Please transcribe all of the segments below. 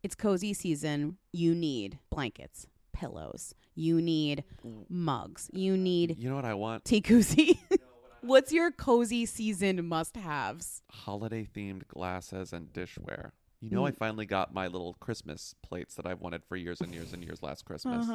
It's cozy season. You need blankets, pillows. You need mugs. You need... You know what I want? Tea koozie. What's your cozy season must-haves? Holiday-themed glasses and dishware. You know, I finally got my little Christmas plates that I've wanted for years and years and years last Christmas.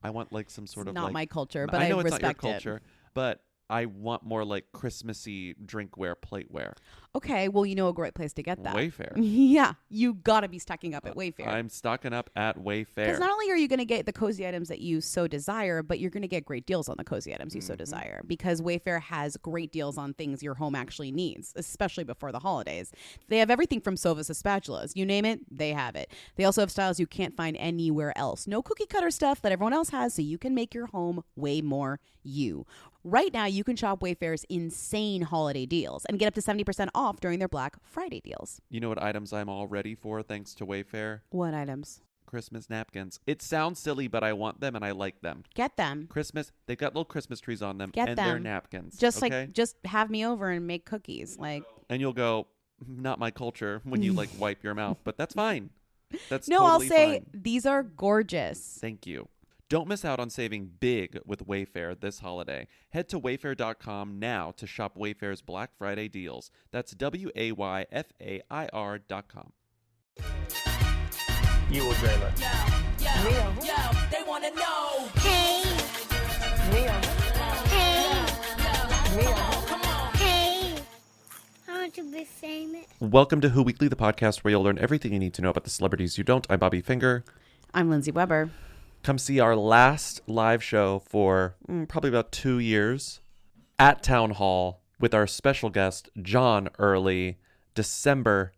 I want like some sort of not like... my culture, but I know I it's respect not your culture, but I want more like Christmassy drinkware, plateware. Okay, well, you know a great place to get that. Wayfair. Yeah, you gotta be stocking up at Wayfair. I'm stocking up at Wayfair. Because not only are you going to get the cozy items that you so desire, but you're going to get great deals on the cozy items you so desire. Because Wayfair has great deals on things your home actually needs, especially before the holidays. They have everything from sofas to spatulas. You name it, they have it. They also have styles you can't find anywhere else. No cookie cutter stuff that everyone else has, so you can make your home way more you. Right now, you can shop Wayfair's insane holiday deals and get up to 70% off during their Black Friday deals. You know what items I'm all ready for thanks to Wayfair? What items? Christmas napkins. It sounds silly, but I want them and I like them. Get them. Christmas, they've got little Christmas trees on them. Get and them. They're napkins. Just okay? just have me over and make cookies. And you'll go, not my culture, when you like wipe your mouth, but that's fine. That's no, totally I'll say fine. These are gorgeous. Thank you. Don't miss out on saving big with Wayfair this holiday. Head to wayfair.com now to shop Wayfair's Black Friday deals. That's WAYFAIR.com. You will dream it. Yo, they want to know. Hey, Mia. hey, Mia. hey. I want to be famous. Welcome to Who Weekly, the podcast where you'll learn everything you need to know about the celebrities you don't. I'm Bobby Finger. I'm Lindsay Weber. Come see our last live show for probably about 2 years at Town Hall with our special guest, John Early, December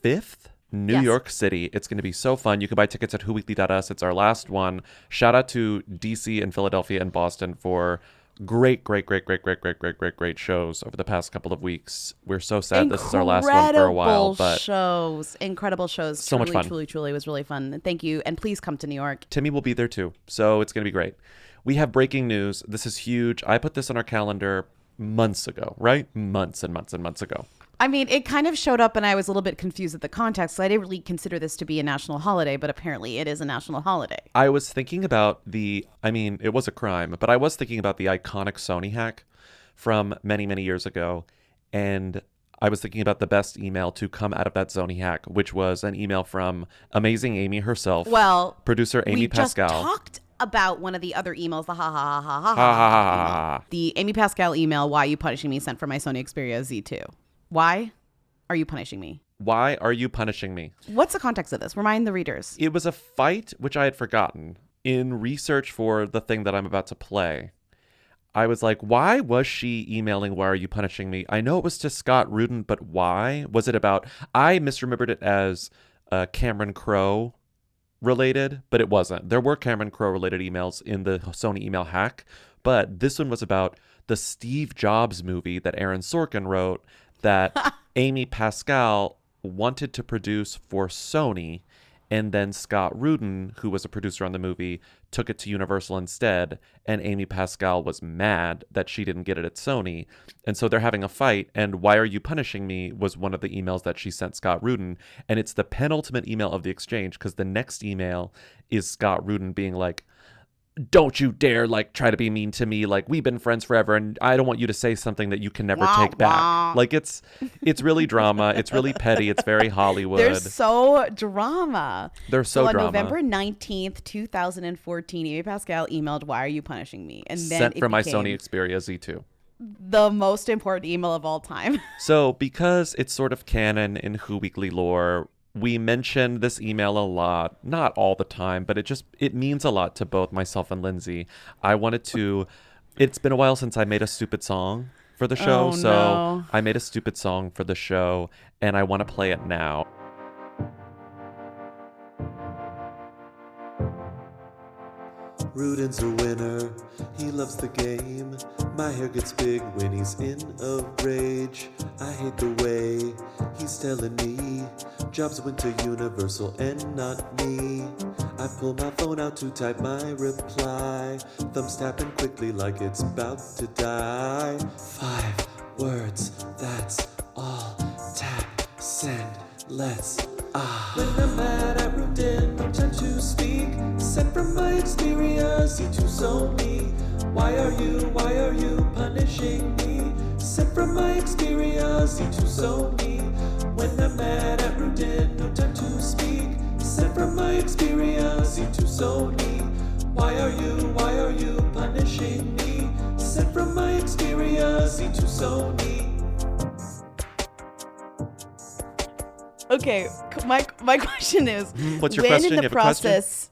5th, New York City. It's going to be so fun. You can buy tickets at whoweekly.us. It's our last one. Shout out to DC and Philadelphia and Boston for great shows over the past couple of weeks. We're so sad this is our last one for a while, but Incredible shows. So much fun. Truly was really fun. Thank you. And please come to New York. Timmy will be there too, so it's going to be great. We have breaking news. This is huge. I put this on our calendar months ago, right? Months and months and months ago. I mean, it kind of showed up and I was a little bit confused at the context. So I didn't really consider this to be a national holiday, but apparently it is a national holiday. I was thinking about it was a crime, but I was thinking about the iconic Sony hack from many, many years ago. And I was thinking about the best email to come out of that Sony hack, which was an email from Amazing Amy herself. Well, producer Amy we Pascal. just talked about one of the other emails, the ha. The Amy Pascal email, "Why are you punishing me?" sent from my Sony Xperia Z2. Why are you punishing me? Why are you punishing me? What's the context of this? Remind the readers. It was a fight, which I had forgotten. In research for the thing that I'm about to play, I was like, why was she emailing, "Why are you punishing me?" I know it was to Scott Rudin, but why? Was it about... I misremembered it as Cameron Crowe related, but it wasn't. There were Cameron Crowe related emails in the Sony email hack, but this one was about the Steve Jobs movie that Aaron Sorkin wrote that Amy Pascal wanted to produce for Sony, and then Scott Rudin, who was a producer on the movie, took it to Universal instead, and Amy Pascal was mad that she didn't get it at Sony, and so they're having a fight, and "Why are you punishing me?" was one of the emails that she sent Scott Rudin, and it's the penultimate email of the exchange, because the next email is Scott Rudin being like, "Don't you dare try to be mean to me. We've been friends forever, and I don't want you to say something that you can never take back." It's really drama. It's really petty. It's very Hollywood. They're so drama. They're so on drama. November 19th, 2014, Amy Pascal emailed, "Why are you punishing me?" And then sent it from my became Sony Xperia Z2. the most important email of all time. So because it's sort of canon in Who Weekly lore, we mention this email a lot, not all the time, but it means a lot to both myself and Lindsay. It's been a while since I made a stupid song for the show, so I made a stupid song for the show, and I want to play it now. Rudin's a winner, he loves the game. My hair gets big when he's in a rage. I hate the way he's telling me Jobs went to Universal and not me. I pull my phone out to type my reply, thumbs tapping quickly like it's about to die. 5 words, that's all. Tap, send, let's. When I'm mad at Rudin, Xperia Z2 Sony. Why are you punishing me? Sent from my Xperia Z2 Sony. When I'm mad at Rudin, no time to speak. Sent from my Xperia Z2 Sony. Why are you punishing me? Sent from my Xperia Z2 Sony. Okay, my question is, What's your when question? in You the have a question? process,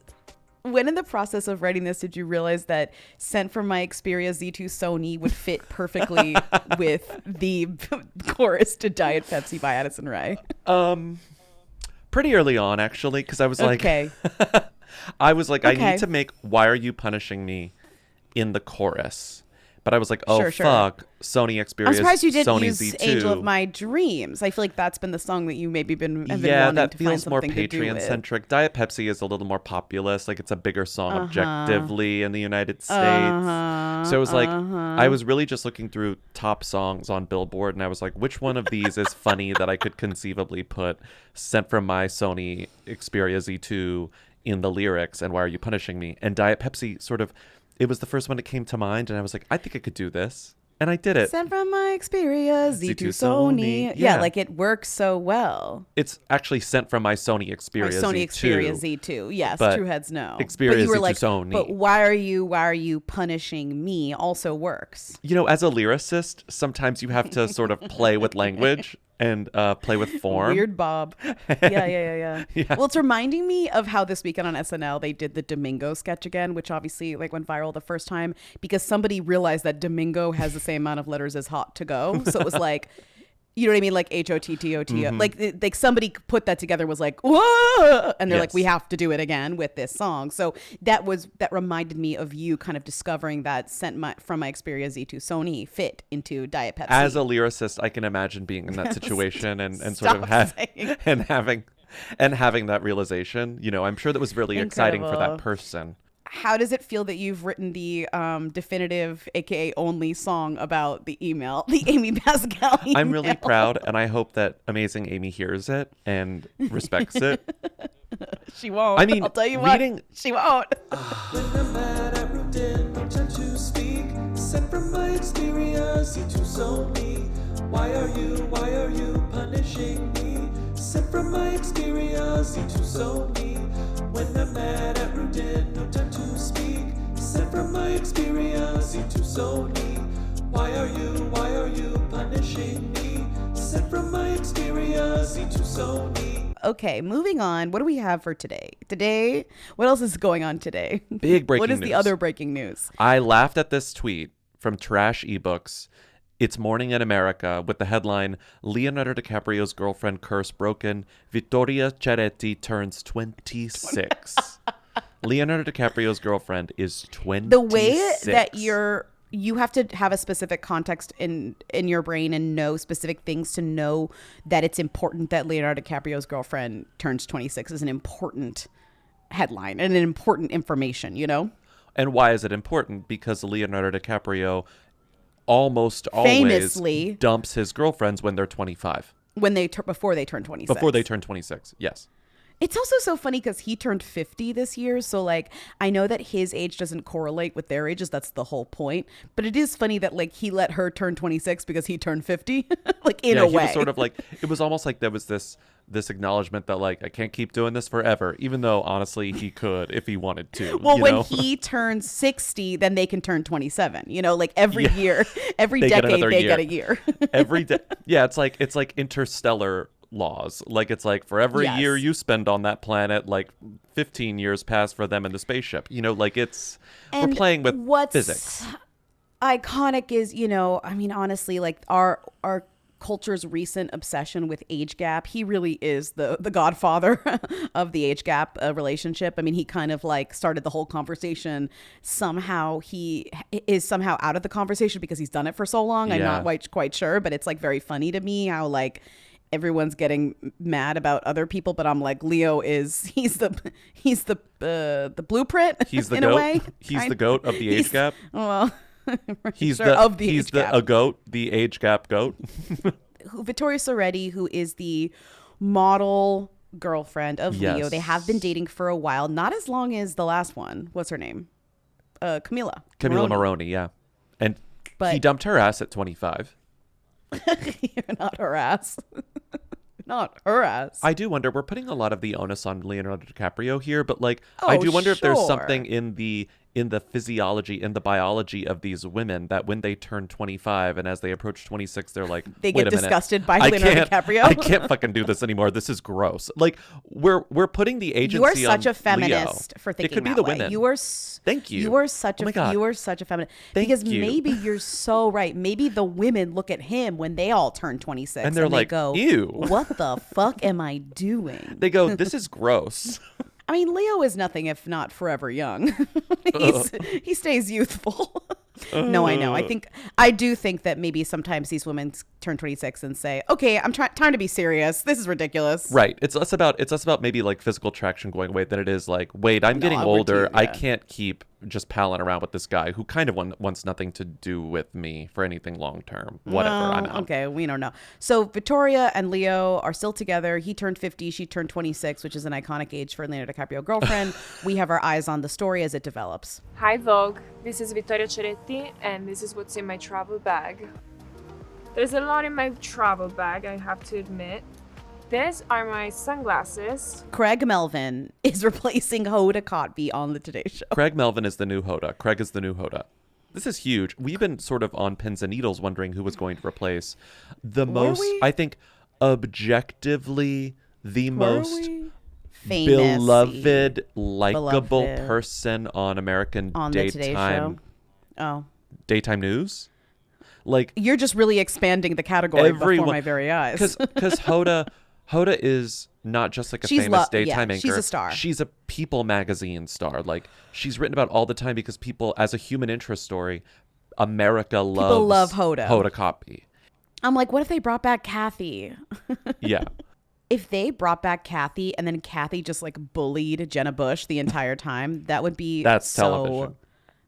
when in the process of writing this, did you realize that "Sent from my Xperia Z2 Sony" would fit perfectly with the chorus to "Diet Pepsi" by Addison Rae? Pretty early on, actually, because I was like, Okay. I was like, I Okay. need to make "Why Are You Punishing Me" in the chorus. But I was like, oh, Sure. fuck, Sony Xperia, I'm surprised you didn't Sony use Z2. "Angel of My Dreams." I feel like that's been the song that you maybe have been Yeah, wanting that to find feels more something to do with. Patreon-centric. Diet Pepsi is a little more populist. Like, it's a bigger song objectively in the United States. So it was like, I was really just looking through top songs on Billboard, and I was like, which one of these is funny that I could conceivably put "Sent from my Sony Xperia Z2" in the lyrics, and "Why Are You Punishing Me?" And Diet Pepsi sort of, it was the first one that came to mind, and I was like, I think I could do this. And I did it. Sent from my Xperia Z2 Z2 Sony. Sony. Yeah, Yeah. like it works so well. It's actually "Sent from my Sony Xperia Sony Z2. Xperia Z2. Yes, But true heads know. Xperia but you were Z2 like, Sony. but why are you punishing me? Also works. You know, as a lyricist, sometimes you have to sort of play with language and play with form. Weird Bob. Yeah. Yeah. Well, it's reminding me of how this weekend on SNL they did the Domingo sketch again, which obviously like went viral the first time because somebody realized that Domingo has the same amount of letters as hot to go. So it was like, you know what I mean? Like HOTTOT. Like somebody put that together, was like, whoa! And they're like, Yes. we have to do it again with this song. So that reminded me of you kind of discovering that from my Xperia Z2 Sony fit into Diet Pepsi. As a lyricist, I can imagine being in that situation and sort Stop of saying. having that realization. You know, I'm sure that was really exciting for Incredible. that person. How does it feel that you've written the definitive, aka only song about the email, the Amy Pascal email? I'm really proud, and I hope that amazing Amy hears it and respects it. She won't. I mean, I'll tell you reading- what. She won't. When I'm mad at Rudin, no time to speak. Sent from my Xperia Z2 Sony. Why are you punishing me? Sent from my Xperia Z2 Sony. When I'm mad at Rudin, no time to speak. Sent from my Xperia Z2 Sony. Why are you punishing me? Sent from my Xperia Z2 Sony. Okay, moving on. What do we have for today? What else is going on today? Big breaking What is the news. other breaking news? I laughed at this tweet from Trash Ebooks. It's Morning in America with the headline, Leonardo DiCaprio's girlfriend curse broken. Vittoria Ceretti turns 26. Leonardo DiCaprio's girlfriend is 26. The way that you have to have a specific context in your brain and know specific things to know that it's important that Leonardo DiCaprio's girlfriend turns 26 is an important headline and an important information, you know? And why is it important? Because Leonardo DiCaprio almost Famously always dumps his girlfriends when they're 25. Before they turn 26. Before they turn 26, yes. It's also so funny because he turned 50 this year. So, like, I know that his age doesn't correlate with their ages. That's the whole point. But it is funny that, like, he let her turn 26 because he turned 50. Like, in a he way. was sort of like, it was almost like there was this acknowledgement that, like, I can't keep doing this forever, even though, honestly, he could if he wanted to. Well, you when know? he turns 60, then they can turn 27. You know, like every Yeah. year, every They get decade, another they year. get a year. Every day. Yeah, it's like interstellar laws. Like, it's like for every Yes. year you spend on that planet, like 15 years pass for them in the spaceship. You know, like we're playing with physics. Iconic is, you know, I mean, honestly, like our culture's recent obsession with age gap. He really is the godfather of the age gap relationship. I mean, he kind of like started the whole conversation. Somehow he is somehow out of the conversation because he's done it for so long. I'm Yeah. not quite sure, but it's like very funny to me how like everyone's getting mad about other people, but I'm like, Leo he's the blueprint. He's the in goat. a way. He's the goat of the age He's- gap. Well, He's sure, the of the he's age the gap. a goat, the age gap goat. Vittoria Soretti, who is the model girlfriend of Yes. Leo. They have been dating for a while, not as long as the last one. What's her name? Camila Maroney, yeah. And But- he dumped her ass at 25. You're not her ass. Not her ass. I do wonder, we're putting a lot of the onus on Leonardo DiCaprio here, but like Oh, I do wonder if there's sure. something in the physiology, in the biology of these women that when they turn 25 and as they approach 26, they're like, They "Wait get a minute. disgusted by I Leonardo can't- DiCaprio." I can't fucking do this anymore. This is gross. Like we're putting the agency You are such on a feminist Leo. for thinking it could be that the way. women. You are. Thank you. You are such Oh my a. God. You are such a feminist. Thank because you. maybe you're so right. Maybe the women look at him when they all turn 26 And they're like, they go, "Ew. What the fuck am I doing?" They go, this is gross. I mean, Leo is nothing if not forever young. He stays youthful. No, I know. I do think that maybe sometimes these women turn 26 and say, "Okay, I'm time to be serious. This is ridiculous." Right. It's less about maybe like physical attraction going away than it is like, wait, I'm getting we're older. too- I yeah. can't keep just palling around with this guy who kind of wants nothing to do with me for anything long term. Whatever. I'm Well, out. okay, we don't know. So Victoria and Leo are still together. He turned 50, she turned 26, which is an iconic age for a Leonardo DiCaprio girlfriend. We have our eyes on the story as it develops. Hi Vogue, this is Vittoria Ceretti and this is what's in my travel bag. There's a lot in my travel bag, I have to admit. These are my sunglasses. Craig Melvin is replacing Hoda Kotb on the Today Show. Craig Melvin is the new Hoda. Craig is the new Hoda. This is huge. We've been sort of on pins and needles wondering who was going to replace the most, we? I think, objectively the most Famous beloved, likable Beloved. person on American on the Today daytime Show. Oh. daytime news. Like You're just really expanding the category before my very eyes. because Hoda is not just like a She's famous yeah, daytime anchor. she's a star. She's a People magazine star. Like she's written about all the time because people, as a human interest story, America loves love Hoda. Hoda Kotb. I'm like, what if they brought back Kathy? Yeah. If they brought back Kathy and then Kathy just like bullied Jenna Bush the entire time, that would be That's so television.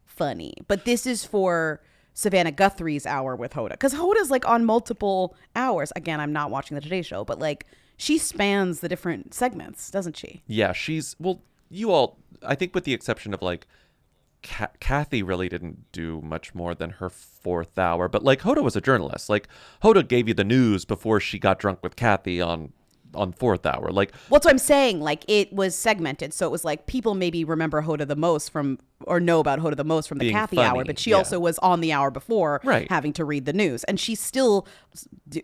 funny. But this is for Savannah Guthrie's hour with Hoda, because Hoda's like on multiple hours. Again, I'm not watching the Today Show, but like she spans the different segments, doesn't she? Yeah, you all, I think with the exception of like Kathy really didn't do much more than her fourth hour, but like Hoda was a journalist. Like Hoda gave you the news before she got drunk with Kathy on fourth hour. Like What's what I'm saying? Like it was segmented, so it was like people maybe remember Hoda the most from, or know about Hoda the most from the Being Kathy funny, hour, but she yeah. also was on the hour before, Right. having to read the news, and she's still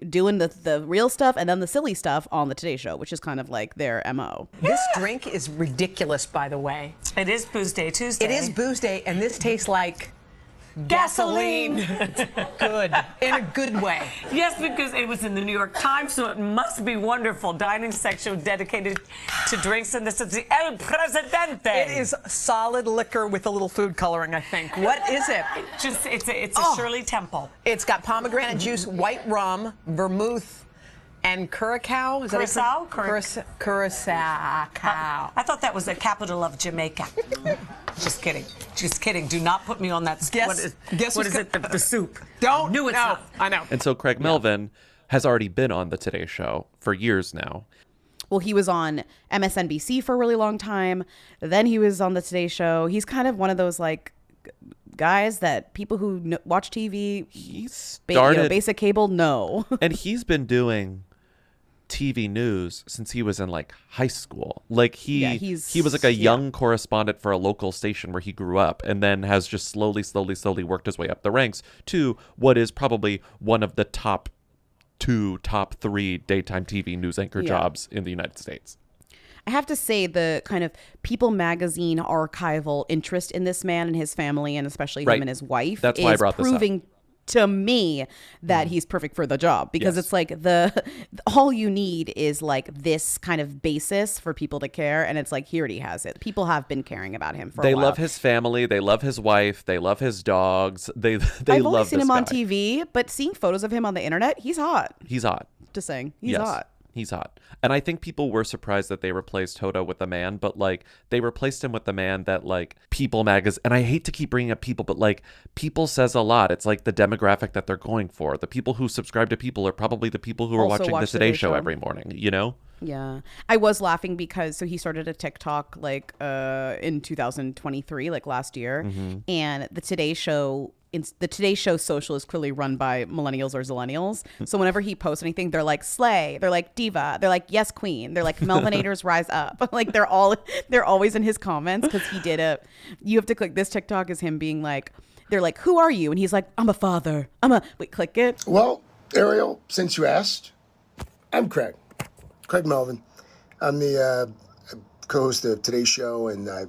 doing the real stuff and then the silly stuff on the Today Show, which is kind of like their MO. This drink is ridiculous, by the way. It is Booze Day Tuesday. It is Booze Day, and this tastes like gasoline. good, in a good way. Yes, because it was in the New York Times, so it must be wonderful. Dining section dedicated to drinks, and this is the El Presidente. It is solid liquor with a little food coloring, I think. What is it? It's a Shirley Temple. It's got pomegranate juice, white rum, vermouth, and curacao. Is that Curacao? Curacao. I thought that was the capital of Jamaica. Just kidding. Just kidding. Do not put me on that. Guess what who's is it? The soup. Don't. Knew it's no, not. I know. And so Craig Melvin has already been on the Today Show for years now. Well, he was on MSNBC for a really long time. Then he was on the Today Show. He's kind of one of those like guys that people who watch TV, He started basic cable, know. and he's been doing TV news since he was in like high school. Like he was like a young correspondent for a local station where he grew up, and then has just slowly worked his way up the ranks to what is probably one of the top 3 daytime TV news anchor jobs in the United States. I have to say the kind of People magazine archival interest in this man and his family, and especially him Right. and his wife, That's why I is brought this up. proving to me that he's perfect for the job, because Yes. it's like all you need is like this kind of basis for people to care, and it's like here he has it. People have been caring about him for They a while. love his family, they love his wife, they love his dogs. They I've love only seen this him on guy. TV, but seeing photos of him on the internet, he's hot. He's hot. Just saying, he's Yes. hot. He's hot. And I think people were surprised that they replaced Hoda with a man, but like they replaced him with a man that like People magazine, and I hate to keep bringing up People, but like People says a lot. It's like the demographic that they're going for. The people who subscribe to People are probably the people who are Also watching watch the Today Show every morning, you know? Yeah. I was laughing because so he started a TikTok like in 2023, like last year. And the Today Show social is clearly run by millennials or zillennials. So whenever he posts anything, they're like slay, they're like diva, they're like yes queen, they're like Melvinators rise up. Like they're always in his comments because he did you have to click this TikTok is him being like, they're like, who are you? And he's like, I'm a father. Wait, click it. Well, Ariel, since you asked, I'm Craig Melvin. I'm the co-host of Today's Show, and I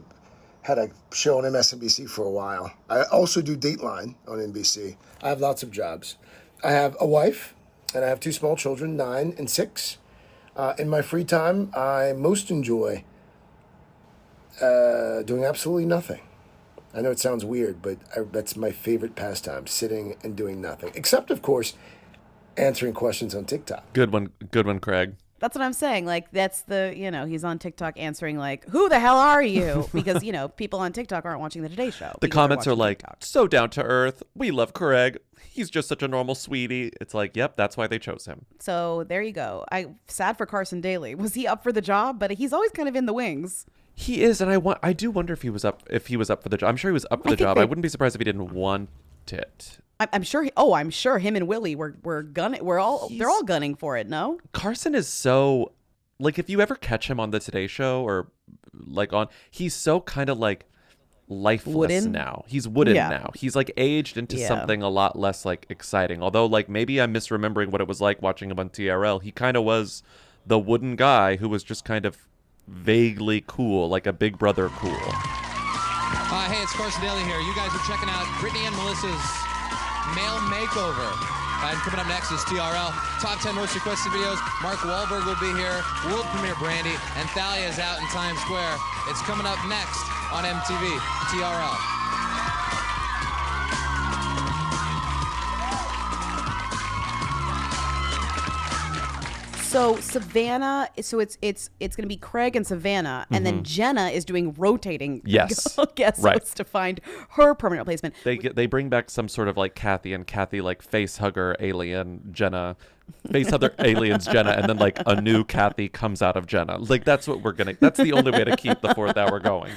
had a show on MSNBC for a while. I also do Dateline on NBC. I have lots of jobs. I have a wife, and I have 2 small children, 9 and 6. In my free time, I most enjoy doing absolutely nothing. I know it sounds weird, but that's my favorite pastime, sitting and doing nothing. Except, of course, answering questions on TikTok. Good one, Craig. That's what I'm saying. Like, that's he's on TikTok answering, like, who the hell are you? Because, people on TikTok aren't watching the Today Show. The comments are like, so down to earth. We love Craig. He's just such a normal sweetie. It's like, yep, that's why they chose him. So there you go. Sad for Carson Daly. Was he up for the job? But he's always kind of in the wings. He is, and I do wonder if he was up for the job. I'm sure he was up for the job. I wouldn't be surprised if he didn't want it. I'm sure him and Willie were gunning. They're all gunning for it. No, Carson is so like, if you ever catch him on the Today Show or like he's so kind of like lifeless now. He's wooden now. He's like aged into something a lot less like exciting. Although like maybe I'm misremembering what it was like watching him on TRL. He kind of was the wooden guy who was just kind of vaguely cool, like a Big Brother cool. Hey, it's Carson Daly here. You guys are checking out Brittany and Melissa's Male Makeover. And coming up next is TRL. Top 10 most requested videos. Mark Wahlberg will be here. World premiere Brandy. And Thalia is out in Times Square. It's coming up next on MTV. TRL. So Savannah, it's going to be Craig and Savannah, and then Jenna is doing rotating guest hosts to find her permanent replacement. They bring back some sort of like Kathy like face hugger alien Jenna, face hugger aliens Jenna, and then like a new Kathy comes out of Jenna. Like that's the only way to keep the 4th hour going.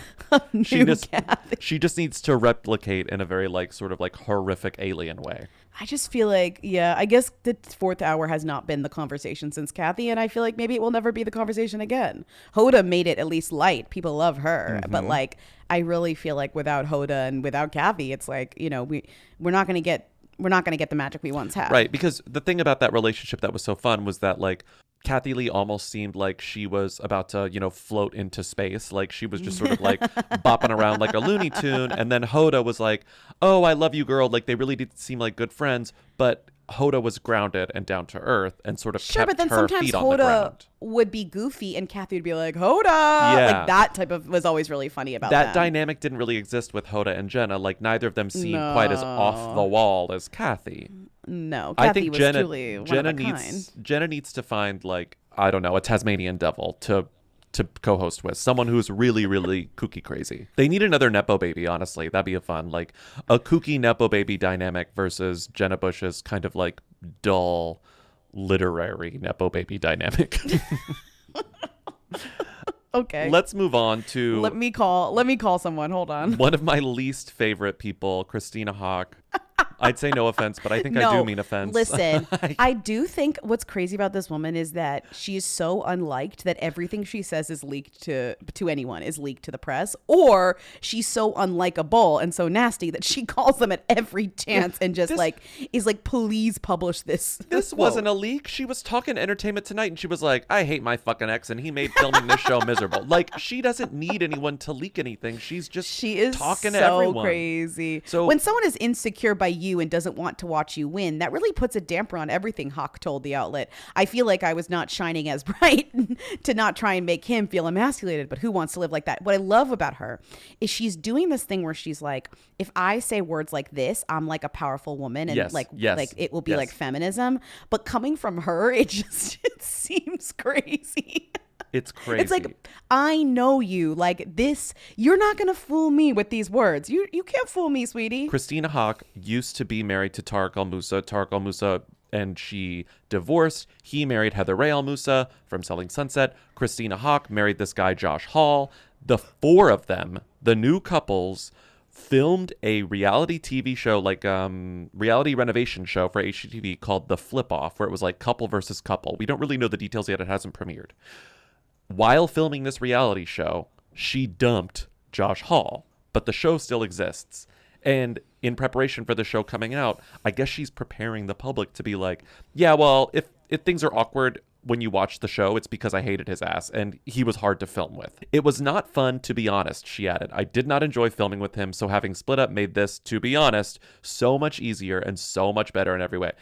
She just needs to replicate in a very like sort of like horrific alien way. I just feel like, I guess the 4th hour has not been the conversation since Kathy, and I feel like maybe it will never be the conversation again. Hoda made it at least light. People love her. But like, I really feel like without Hoda and without Kathy, it's like, we're not going to get the magic we once had. Right, because the thing about that relationship that was so fun was that like Kathy Lee almost seemed like she was about to, float into space. Like she was just sort of like bopping around like a Looney Tune. And then Hoda was like, oh, I love you, girl. Like they really did seem like good friends. But Hoda was grounded and down to earth and sort of kept but then her sometimes feet on the ground. Would be goofy and Kathy would be like, Hoda. Like that type of was always really funny about that. That dynamic didn't really exist with Hoda and Jenna. Like neither of them seemed quite as off the wall as Kathy. No, Kathy I think was truly one of a kind. Jenna needs to find like, I don't know, a Tasmanian devil to co-host with, someone who's really, really kooky crazy. They need another Nepo baby, honestly. That'd be a kooky Nepo baby dynamic versus Jenna Bush's kind of like dull literary Nepo baby dynamic. Okay. Let's move on to Let me call someone. Hold on. One of my least favorite people, Christina Hawk. I'd say no offense, but I think I do mean offense. Listen, I do think what's crazy about this woman is that she is so unliked that everything she says is leaked to anyone, is leaked to the press, or she's so unlikable and so nasty that she calls them at every chance and just is like, please publish this. This wasn't a leak. She was talking Entertainment Tonight and she was like, I hate my fucking ex and he made filming this show miserable. Like, she doesn't need anyone to leak anything. She is talking to everyone. So crazy. So when someone is insecure by you, you and doesn't want to watch you win, that really puts a damper on everything, Hawk told the outlet. I feel like I was not shining as bright to not try and make him feel emasculated, but who wants to live like that? What I love about her is she's doing this thing where she's like, if I say words like this, I'm like a powerful woman, and like it will be like feminism. But coming from her, it seems crazy. It's crazy. It's like, I know you. Like this, you're not going to fool me with these words. You can't fool me, sweetie. Christina Hawk used to be married to Tarek El Moussa. Tarek El Moussa and she divorced. He married Heather Ray El Moussa from Selling Sunset. Christina Hawk married this guy, Josh Hall. The four of them, the new couples, filmed a reality TV show, like reality renovation show for HGTV called The Flip Off, where it was like couple versus couple. We don't really know the details yet. It hasn't premiered. While filming this reality show, she dumped Josh Hall, but the show still exists. And in preparation for the show coming out, I guess she's preparing the public to be like, yeah, well, if things are awkward when you watch the show, it's because I hated his ass and he was hard to film with. It was not fun, to be honest, she added. I did not enjoy filming with him, so having split up made this, to be honest, so much easier and so much better in every way.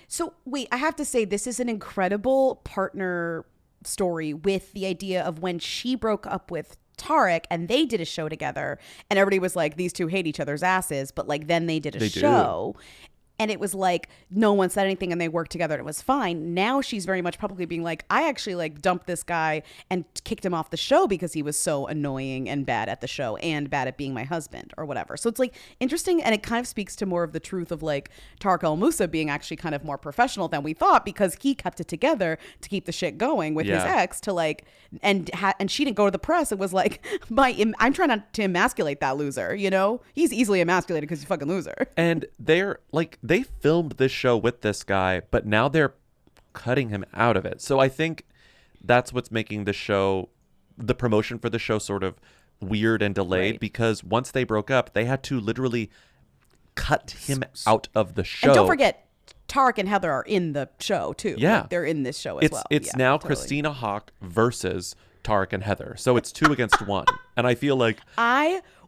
So wait, I have to say, this is an incredible partner story with the idea of when she broke up with Tarek and they did a show together and everybody was like, these two hate each other's asses, but like then they did a show. And it was like, no one said anything and they worked together and it was fine. Now she's very much publicly being like, I actually like dumped this guy and kicked him off the show because he was so annoying and bad at the show and bad at being my husband or whatever. So it's like interesting. And it kind of speaks to more of the truth of like Tarek El Moussa being actually kind of more professional than we thought, because he kept it together to keep the shit going with his ex to like, and she didn't go to the press. It was like, I'm trying not to emasculate that loser, you know? He's easily emasculated because he's a fucking loser. And they're like, they filmed this show with this guy, but now they're cutting him out of it. So I think that's what's making the show, the promotion for the show, sort of weird and delayed, because once they broke up, they had to literally cut him out of the show. And don't forget, Tarek and Heather are in the show too. Yeah. Like, they're in this show as well. It's now totally. Christina Hawk versus Tarek and Heather. So it's 2 against 1. And I feel like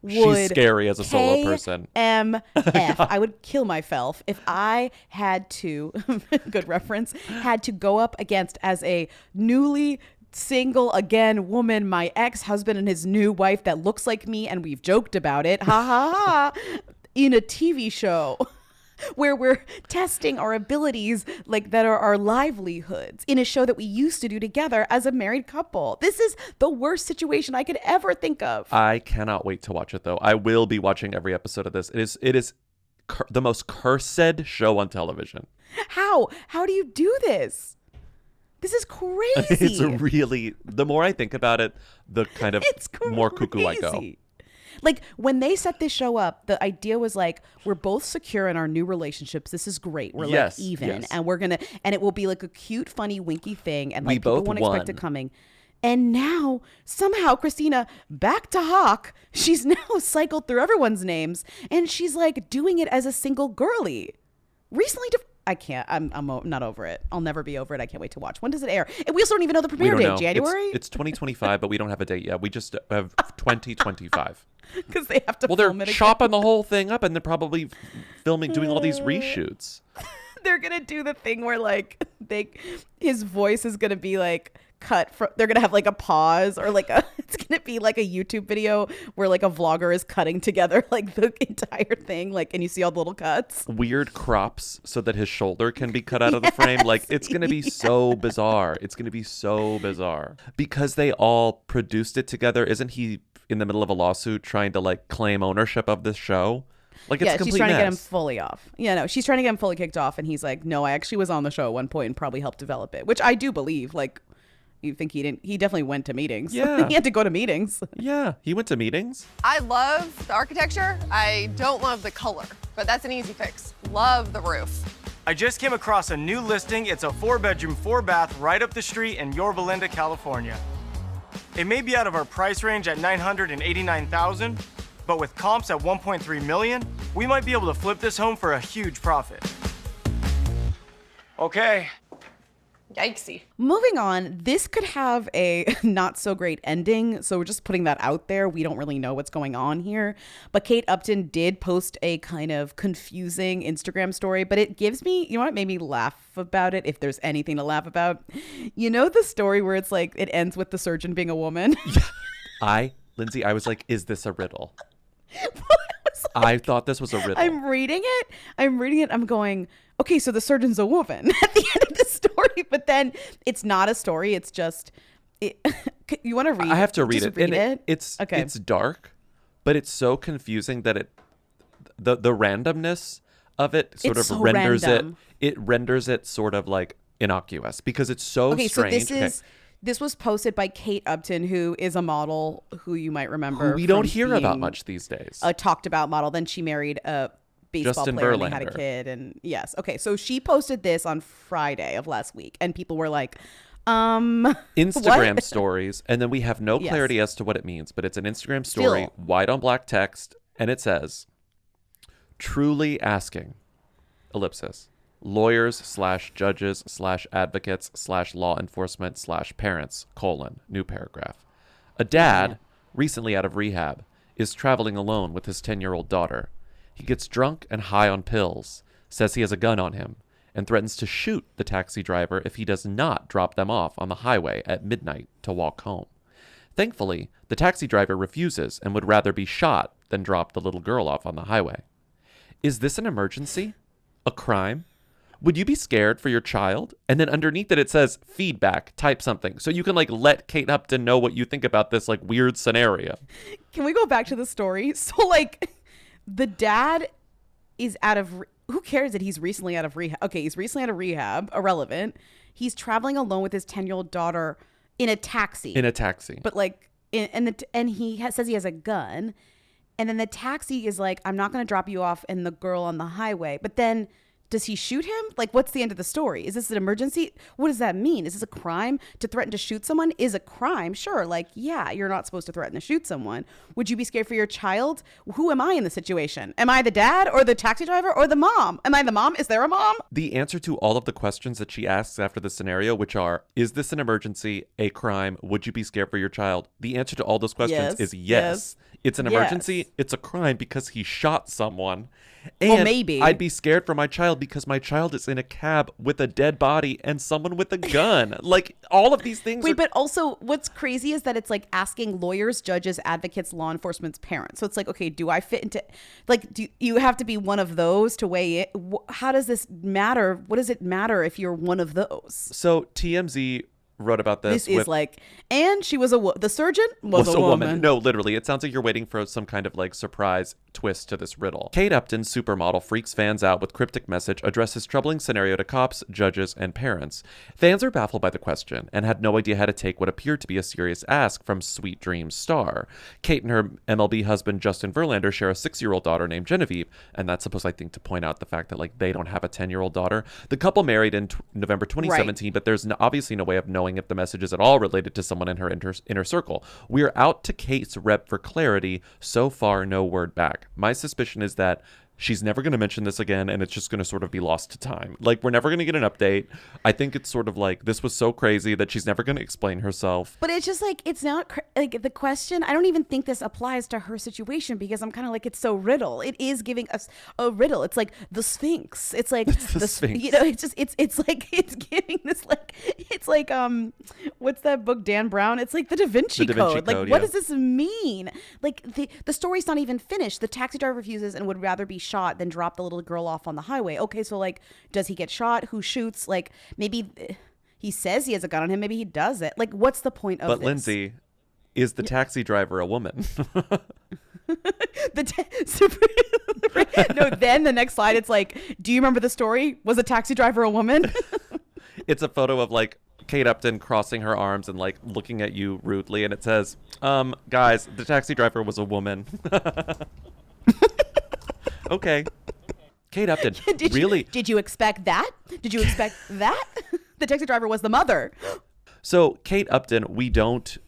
she's scary as a solo person. MF. I would kill myself if I had to, good reference, had to go up against, as a newly single again woman, my ex-husband and his new wife that looks like me, and we've joked about it, ha ha ha, in a TV show where we're testing our abilities, like that are our livelihoods, in a show that we used to do together as a married couple. This is the worst situation I could ever think of. I cannot wait to watch it, though. I will be watching every episode of this. It is the most cursed show on television. How do you do this? This is crazy. It's really, the more I think about it, the kind of more cuckoo I go. Like, when they set this show up, the idea was like, we're both secure in our new relationships. This is great. We're like even, and we're gonna, and it will be like a cute, funny, winky thing, and like people won't expect it coming. And now somehow Christina, back to Hawk, she's now cycled through everyone's names, and she's like doing it as a single girly. Recently, I can't. I'm not over it. I'll never be over it. I can't wait to watch. When does it air? And we also don't even know the premiere date. January? It's 2025, but we don't have a date yet. We just have 2025. Because they have to film it again. They're chopping the whole thing up, and they're probably doing all these reshoots. They're going to do the thing where like his voice is going to be like cut from, they're going to have like a pause, or like it's going to be like a YouTube video where like a vlogger is cutting together like the entire thing, like, and you see all the little cuts. Weird crops so that his shoulder can be cut out of the frame. Like, it's going to be so bizarre. It's going to be so bizarre. Because they all produced it together, isn't he in the middle of a lawsuit trying to like claim ownership of this show? Like, it's she's trying to get him fully off. Yeah, no, she's trying to get him fully kicked off, and he's like, no, I actually was on the show at one point and probably helped develop it, which I do believe. Like, you think he didn't? He definitely went to meetings. Yeah. He had to go to meetings. Yeah, he went to meetings. I love the architecture. I don't love the color, but that's an easy fix. Love the roof. I just came across a new listing. It's a 4-bedroom, 4-bath right up the street in Yorba Linda, California. It may be out of our price range at $989,000, but with comps at $1.3 million, we might be able to flip this home for a huge profit. Okay. Yikesy. Moving on, this could have a not so great ending. So we're just putting that out there. We don't really know what's going on here. But Kate Upton did post a kind of confusing Instagram story, but it gives me, you know what made me laugh about it, if there's anything to laugh about? You know the story where it's like it ends with the surgeon being a woman? Lindsay, I was like, is this a riddle? I thought this was a riddle. I'm reading it. I'm going, okay, so the surgeon's a woman at the end of the story, but then it's not a story. It's just, you want to read it? I have to read Just it. Read And it. It's okay. It's dark, but it's so confusing that the randomness of it sort It's of so renders random. it renders it sort of like innocuous because it's so Okay, strange. so this was posted by Kate Upton, who is a model who you might remember. Who we don't from hear about being much these days. A talked about model. Then she married a baseball Justin player and they had a Verlander. kid. And yes. Okay. So she posted this on Friday of last week and people were like, Instagram what? stories, and then we have no Yes. clarity as to what it means, but it's an Instagram story, Still. white on black text, and it says, truly asking, ellipsis, lawyers/judges/advocates/law enforcement/parents, new paragraph. A dad, recently out of rehab, is traveling alone with his 10-year-old daughter. He gets drunk and high on pills, says he has a gun on him, and threatens to shoot the taxi driver if he does not drop them off on the highway at midnight to walk home. Thankfully, the taxi driver refuses and would rather be shot than drop the little girl off on the highway. Is this an emergency? A crime? Would you be scared for your child? And then underneath it says feedback, type something. So you can like let Kate Upton know what you think about this like weird scenario. Can we go back to the story? So like the dad is out of, who cares that he's recently out of rehab? Okay, he's recently out of rehab, irrelevant. He's traveling alone with his 10-year-old daughter in a taxi. In a taxi. But like, and he says he has a gun. And then the taxi is like, I'm not going to drop you off and the girl on the highway. But then does he shoot him? Like, what's the end of the story? Is this an emergency? What does that mean? Is this a crime? To threaten to shoot someone is a crime. Sure. Like, yeah, you're not supposed to threaten to shoot someone. Would you be scared for your child? Who am I in the situation? Am I the dad or the taxi driver or the mom? Am I the mom? Is there a mom? The answer to all of the questions that she asks after the scenario, which are, is this an emergency, a crime? Would you be scared for your child? The answer to all those questions is yes. It's an emergency. Yes. It's a crime because he shot someone. And Well, maybe. I'd be scared for my child because my child is in a cab with a dead body and someone with a gun. Like, all of these things. Wait, but also what's crazy is that it's like asking lawyers, judges, advocates, law enforcement's parents. So it's like, okay, do I fit into, like, do you have to be one of those to weigh it? How does this matter? What does it matter if you're one of those? So TMZ wrote about this. This is like, and she was the surgeon was a woman. No, literally. It sounds like you're waiting for some kind of like surprise twist to this riddle. Kate Upton, supermodel, freaks fans out with cryptic message, addresses troubling scenario to cops, judges, and parents. Fans are baffled by the question and had no idea how to take what appeared to be a serious ask from Sweet Dreams star. Kate and her MLB husband, Justin Verlander, share a 6-year-old daughter named Genevieve, and that's supposed, I think, to point out the fact that like they don't have a 10-year-old daughter. The couple married in November 2017, but there's obviously no way of knowing if the message is at all related to someone in her inner circle. We are out to Kate's rep for clarity. So far, no word back. My suspicion is that she's never going to mention this again, and it's just going to sort of be lost to time. Like, we're never going to get an update. I think it's sort of like, this was so crazy that she's never going to explain herself. But it's just like, it's not like the question. I don't even think this applies to her situation because I'm kind of like, it's so riddle. It is giving us a riddle. It's like the Sphinx. It's like the Sphinx. You know, it's just, it's like, it's giving this like, it's like, what's that book, Dan Brown? It's like the Da Vinci Code. Like, what does this mean? Like the story's not even finished. The taxi driver refuses and would rather be shot than drop the little girl off on the highway. Okay, so like, does he get shot? Who shoots? Like, maybe he says he has a gun on him. Maybe he does it. Like, what's the point of But this? Lindsay, is the taxi driver a woman? No, then the next slide, it's like, do you remember the story? Was a taxi driver a woman? It's a photo of like Kate Upton crossing her arms and like looking at you rudely, and it says, guys, the taxi driver was a woman. Okay. Kate Upton, Did you expect that? Did you expect that? The taxi driver was the mother. So Kate Upton, we don't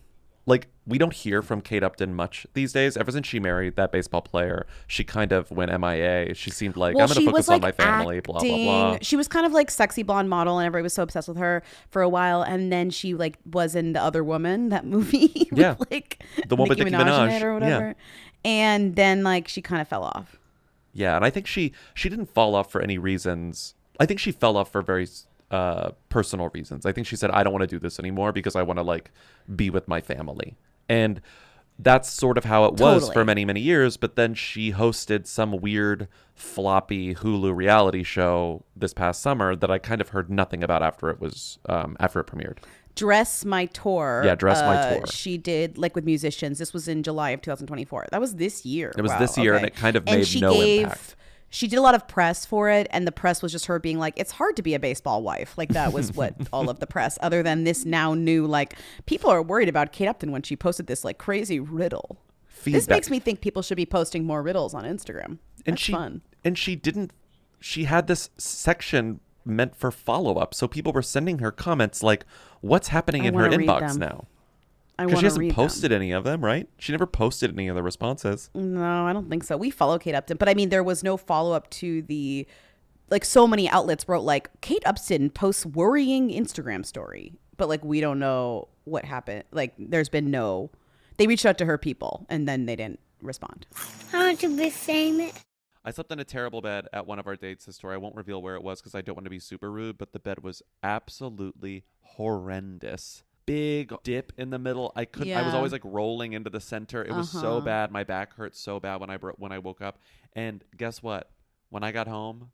like, we don't hear from Kate Upton much these days. Ever since she married that baseball player, she kind of went MIA. She seemed like, I'm going to focus on my family, blah, blah, blah. She was kind of like sexy blonde model, and everybody was so obsessed with her for a while. And then she like was in The Other Woman, that movie. Yeah. With, like, The one with Nicki Minaj in it or whatever. Yeah. And then like she kind of fell off. Yeah, and I think she didn't fall off for any reasons. I think she fell off for very personal reasons. I think she said, I don't want to do this anymore because I want to like be with my family. And that's sort of how it was for many, many years. But then she hosted some weird floppy Hulu reality show this past summer that I kind of heard nothing about after it premiered. Dress My Tour. Yeah, Dress My Tour. She did like with musicians. This was in July of 2024. That was this year. It was this year, and it kind of made no impact. She did a lot of press for it, and the press was just her being like, it's hard to be a baseball wife. Like, that was what all of the press, other than this now new, like, people are worried about Kate Upton when she posted this, like, crazy riddle. Feedback. This makes me think people should be posting more riddles on Instagram. That's fun. And she had this section meant for follow-up, so people were sending her comments like, what's happening in her inbox now? Because she hasn't posted any of them, right? She never posted any of the responses. No, I don't think so. We follow Kate Upton. But I mean, there was no follow-up to the, like, so many outlets wrote, like, Kate Upton posts worrying Instagram story. But, like, we don't know what happened. Like, there's been no, they reached out to her people, and then they didn't respond. I want to be famous. I slept in a terrible bed at one of our dates this story. I won't reveal where it was because I don't want to be super rude, but the bed was absolutely horrendous. Big dip in the middle. I was always like rolling into the center. It was so bad. My back hurt so bad when I woke up. And guess what? When I got home,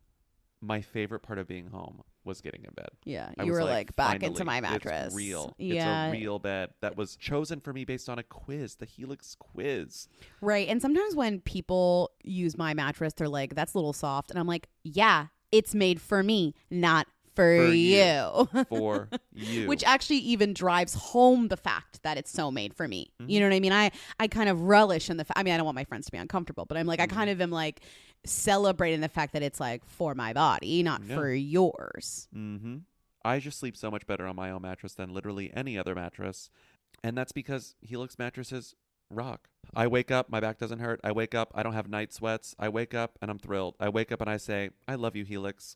my favorite part of being home was getting in bed. Yeah, you were like back into my mattress. It's real. Yeah. It's a real bed that was chosen for me based on a quiz, the Helix quiz. Right. And sometimes when people use my mattress, they're like, that's a little soft. And I'm like, yeah, it's made for me, not for you. For you. Which actually even drives home the fact that it's so made for me. Mm-hmm. You know what I mean? I kind of relish in the fact, I mean, I don't want my friends to be uncomfortable, but I'm like, I kind of am like celebrating the fact that it's like for my body, not for yours. Mm-hmm. I just sleep so much better on my own mattress than literally any other mattress. And that's because Helix mattresses rock. I wake up, my back doesn't hurt. I wake up, I don't have night sweats. I wake up and I'm thrilled. I wake up and I say, I love you, Helix.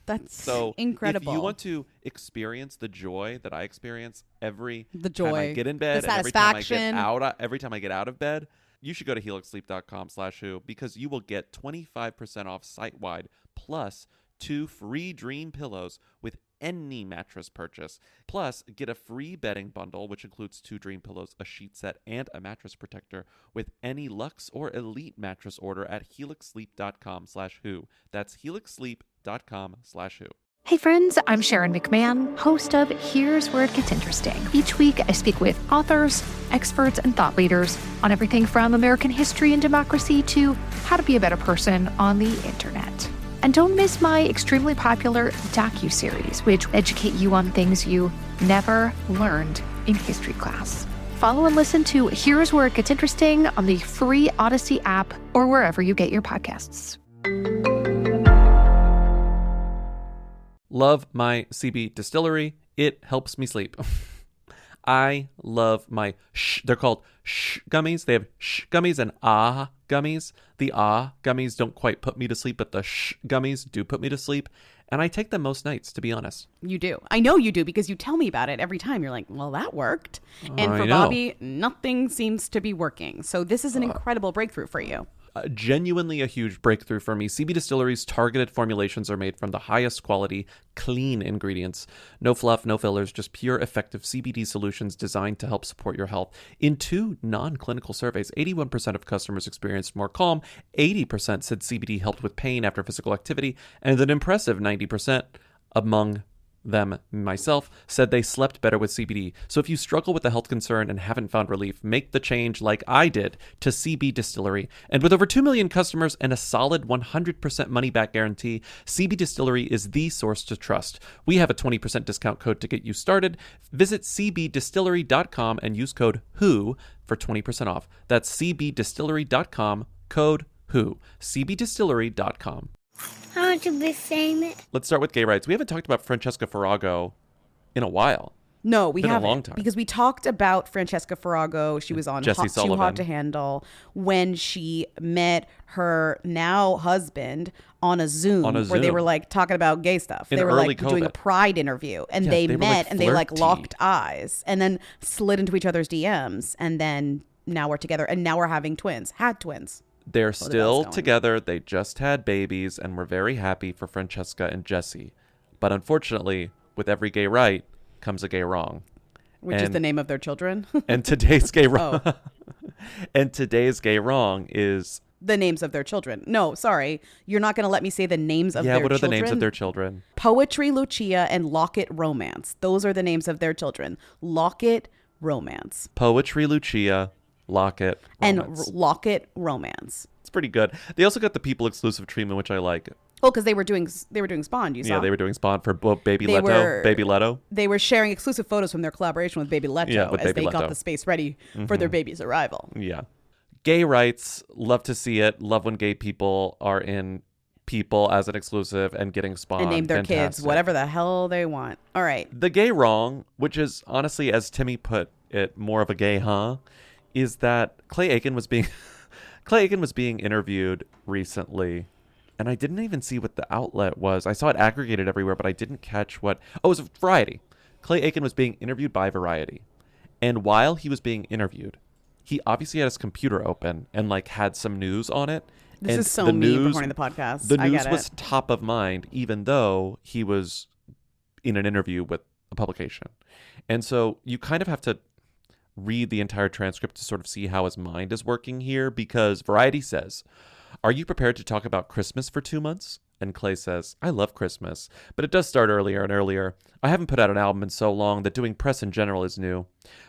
That's so incredible. If you want to experience the joy that I experience every time I get in bed, the and satisfaction, every time I get out of bed, you should go to helixsleep.com/who because you will get 25% off site-wide plus 2 free dream pillows with any mattress purchase. Plus, get a free bedding bundle, which includes 2 dream pillows, a sheet set, and a mattress protector with any Luxe or Elite mattress order at helixsleep.com/who. That's helixsleep.com/who. Hey friends, I'm Sharon McMahon, host of Here's Where It Gets Interesting. Each week I speak with authors, experts, and thought leaders on everything from American history and democracy to how to be a better person on the internet. And don't miss my extremely popular docuseries, which educate you on things you never learned in history class. Follow and listen to Here's Where It Gets Interesting on the free Odyssey app or wherever you get your podcasts. Love my CB distillery. It helps me sleep. I love my they're called gummies. They have gummies and gummies. The gummies don't quite put me to sleep, but the gummies do put me to sleep. And I take them most nights, to be honest. You do. I know you do because you tell me about it every time. You're like, well, that worked. And for Bobby, nothing seems to be working. So this is an incredible breakthrough for you. Genuinely a huge breakthrough for me. CB Distillery's targeted formulations are made from the highest quality, clean ingredients. No fluff, no fillers, just pure, effective CBD solutions designed to help support your health. In 2 non-clinical surveys, 81% of customers experienced more calm, 80% said CBD helped with pain after physical activity, and an impressive 90% among them, myself, said they slept better with CBD. So if you struggle with a health concern and haven't found relief, make the change like I did to CB Distillery. And with over 2 million customers and a solid 100% money-back guarantee, CB Distillery is the source to trust. We have a 20% discount code to get you started. Visit cbdistillery.com and use code WHO for 20% off. That's cbdistillery.com, code WHO. cbdistillery.com. I want to be famous. Let's start with gay rights. We haven't talked about Francesca Farago in a while. No, we Been a haven't. long time. Because we talked about Francesca Farrago. She was on Jesse Too Sullivan. Hot to Handle when she met her now husband on a Zoom, where they were like talking about gay stuff. In they were early like doing a COVID. Pride interview, and Yeah, they they were, met like, and they like flirty. locked eyes and then slid into each other's DMs, and then now we're together, and now we're having twins. Had twins. They're the bell's still going. together. They just had babies, and we're very happy for Francesca and Jesse. But unfortunately, with every gay right comes a gay wrong. Which is the name of their children. And today's gay wrong. Oh. And today's gay wrong is... The names of their children. No, sorry. You're not going to let me say the names of their children? Yeah, what are the names of their children? Poetry Lucia and Locket Romance. Those are the names of their children. Locket Romance. Poetry Lucia, Locket, Romance. And Locket Romance. It's pretty good. They also got the people exclusive treatment, which I like. Oh, because they were doing Spawn. You saw. Yeah, they were doing Spawn for Baby They Leto. were- Baby Leto. They were sharing exclusive photos from their collaboration with Baby Leto Yeah, with as Baby they Leto. got the space ready for their baby's arrival. Yeah. Gay rights, love to see it. Love when gay people are in People as an exclusive and getting Spawn. And name their kids Fantastic. whatever the hell they want. All right. The gay wrong, which is honestly, as Timmy put it, more of a gay is that Clay Aiken was being interviewed recently, and I didn't even see what the outlet was. I saw it aggregated everywhere, but I didn't catch what. Oh, it was Variety. Clay Aiken was being interviewed by Variety, and while he was being interviewed, he obviously had his computer open and like had some news on it. This and is so the me news, recording the podcast. The I news get was it. top of mind, even though he was in an interview with a publication. And so you kind of have to read the entire transcript to sort of see how his mind is working here, because Variety says, "Are you prepared to talk about Christmas for 2 months?" And Clay says, "I love Christmas, but it does start earlier and earlier. I haven't put out an album in so long that doing press in general is new.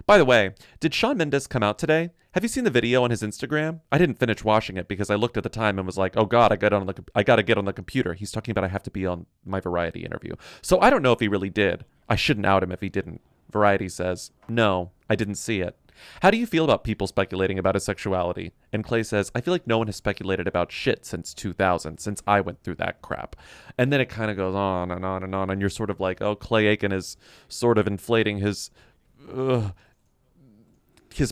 By the way, did Shawn Mendes come out today? Have you seen the video on his Instagram? I didn't finish watching it because I looked at the time and was like, oh God, I got to get on the computer. He's talking about I have to be on my Variety interview. So I don't know if he really did. I shouldn't out him if he didn't." Variety says, "No, I didn't see it. How do you feel about people speculating about his sexuality?" And Clay says, "I feel like no one has speculated about shit since 2000, since I went through that crap." And then it kind of goes on and on and on. And you're sort of like, oh, Clay Aiken is sort of inflating his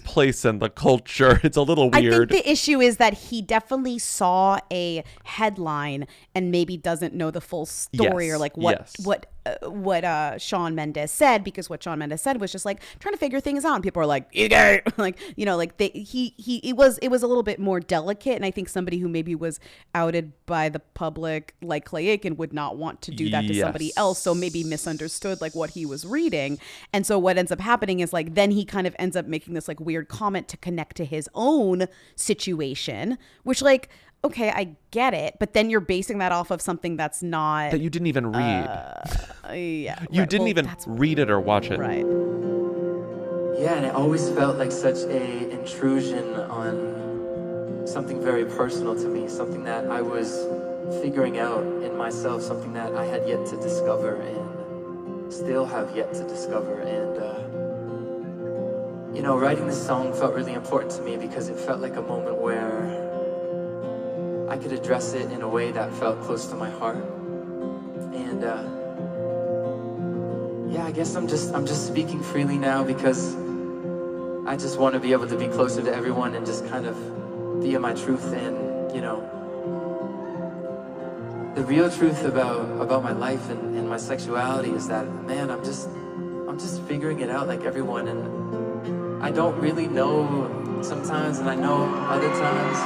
place in the culture. It's a little weird. I think the issue is that he definitely saw a headline and maybe doesn't know the full story, Yes, or like what yes. Shawn Mendes said, because what Shawn Mendes said was just like trying to figure things out. And people are like, "You gay," like, you know, like it was a little bit more delicate. And I think somebody who maybe was outed by the public, like Clay Aiken, would not want to do that to somebody else. So maybe misunderstood like what he was reading. And so what ends up happening is like then he kind of ends up making this like weird comment to connect to his own situation, which like, okay, I get it, but then you're basing that off of something that's not that you didn't even read. Yeah, you didn't even read it or watch it. Right. Yeah, and it always felt like such a intrusion on something very personal to me, something that I was figuring out in myself, something that I had yet to discover and still have yet to discover. And you know, writing this song felt really important to me because it felt like a moment where I could address it in a way that felt close to my heart. And yeah, I guess I'm just speaking freely now because I just want to be able to be closer to everyone and just kind of be in my truth. And you know, the real truth about my life and my sexuality is that, man, I'm just figuring it out like everyone, and I don't really know sometimes, and I know other times.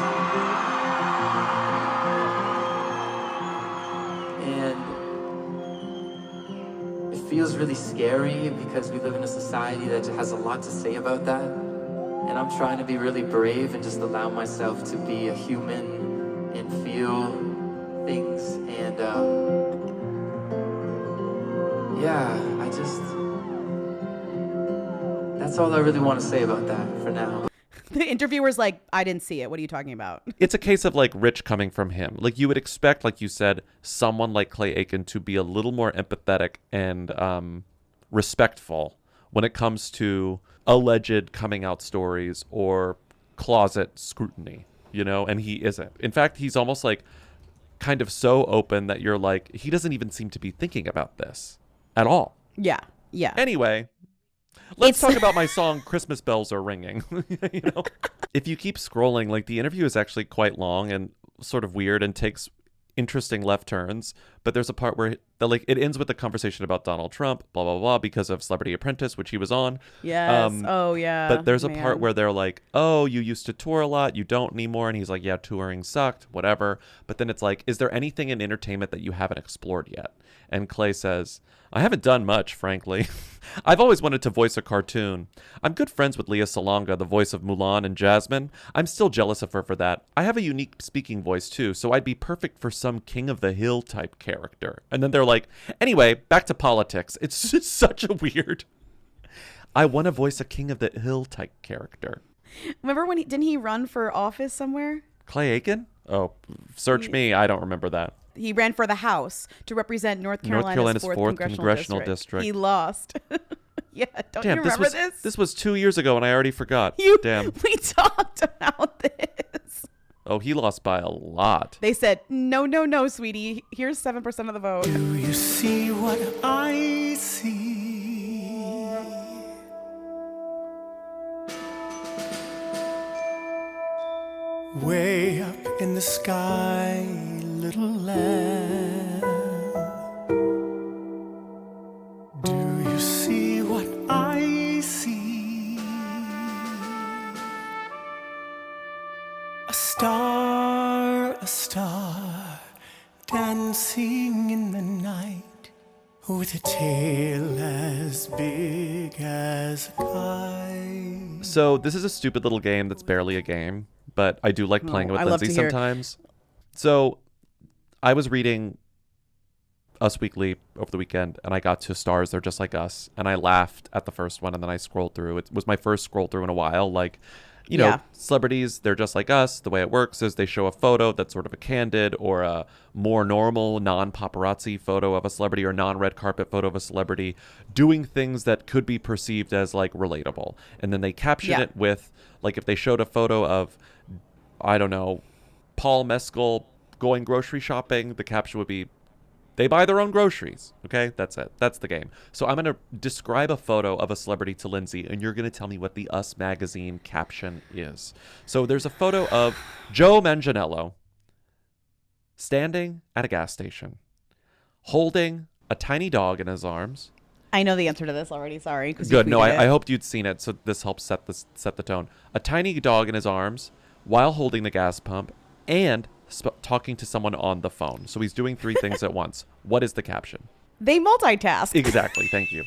Feels really scary because we live in a society that has a lot to say about that, and I'm trying to be really brave and just allow myself to be a human and feel things. And yeah, that's all I really want to say about that for now. The interviewer's like, "I didn't see it. What are you talking about?" It's a case of like rich coming from him. Like you would expect, like you said, someone like Clay Aiken to be a little more empathetic and respectful when it comes to alleged coming out stories or closet scrutiny, you know, and he isn't. In fact, he's almost like kind of so open that you're like, he doesn't even seem to be thinking about this at all. Yeah. Yeah. Anyway, Let's talk about my song Christmas Bells Are Ringing. You know? If you keep scrolling, like the interview is actually quite long and sort of weird and takes interesting left turns, but there's a part where it ends with a conversation about Donald Trump, blah blah blah, because of Celebrity Apprentice, which he was on. Yes. Oh yeah. But there's a part where they're like, "Oh, you used to tour a lot, you don't anymore," and he's like, "Yeah, touring sucked, whatever." But then it's like, "Is there anything in entertainment that you haven't explored yet?" And Clay says, "I haven't done much, frankly. I've always wanted to voice a cartoon. I'm good friends with Leah Salonga, the voice of Mulan and Jasmine. I'm still jealous of her for that. I have a unique speaking voice too, so I'd be perfect for some King of the Hill type character." And then they're like, "Anyway, back to politics." It's just such a weird. I want to voice a King of the Hill type character. Remember when didn't he run for office somewhere? Clay Aiken? Oh, search me. I don't remember that. He ran for the House to represent North Carolina's 4th congressional district. He lost. Yeah, don't you remember this? This was 2 years ago and I already forgot. Damn. We talked about this. Oh, he lost by a lot. They said, no, sweetie. Here's 7% of the vote. Do you see what I see? Way up in the sky, little lamb. Do you see what I see? A star, dancing in the night, with a tail as big as a kite. So this is a stupid little game that's barely a game, but I do like playing it with Lindsay sometimes. So I was reading Us Weekly over the weekend, and I got to Stars, They're Just Like Us, and I laughed at the first one, and then I scrolled through. It was my first scroll through in a while. Like, you know, celebrities, they're just like us. The way it works is they show a photo that's sort of a candid or a more normal, non-paparazzi photo of a celebrity or non-red carpet photo of a celebrity doing things that could be perceived as like relatable. And then they caption it with, like, if they showed a photo of, I don't know, Paul Mescal going grocery shopping, the caption would be, "They buy their own groceries." Okay, that's it. That's the game. So I'm going to describe a photo of a celebrity to Lindsay, and you're going to tell me what the Us Magazine caption is. So there's a photo of Joe Manganiello standing at a gas station, holding a tiny dog in his arms. I know the answer to this already. Sorry. Good. No, I hoped you'd seen it, so this helps set the tone. A tiny dog in his arms while holding the gas pump and talking to someone on the phone. So he's doing three things at once. What is the caption? They multitask. Exactly. Thank you.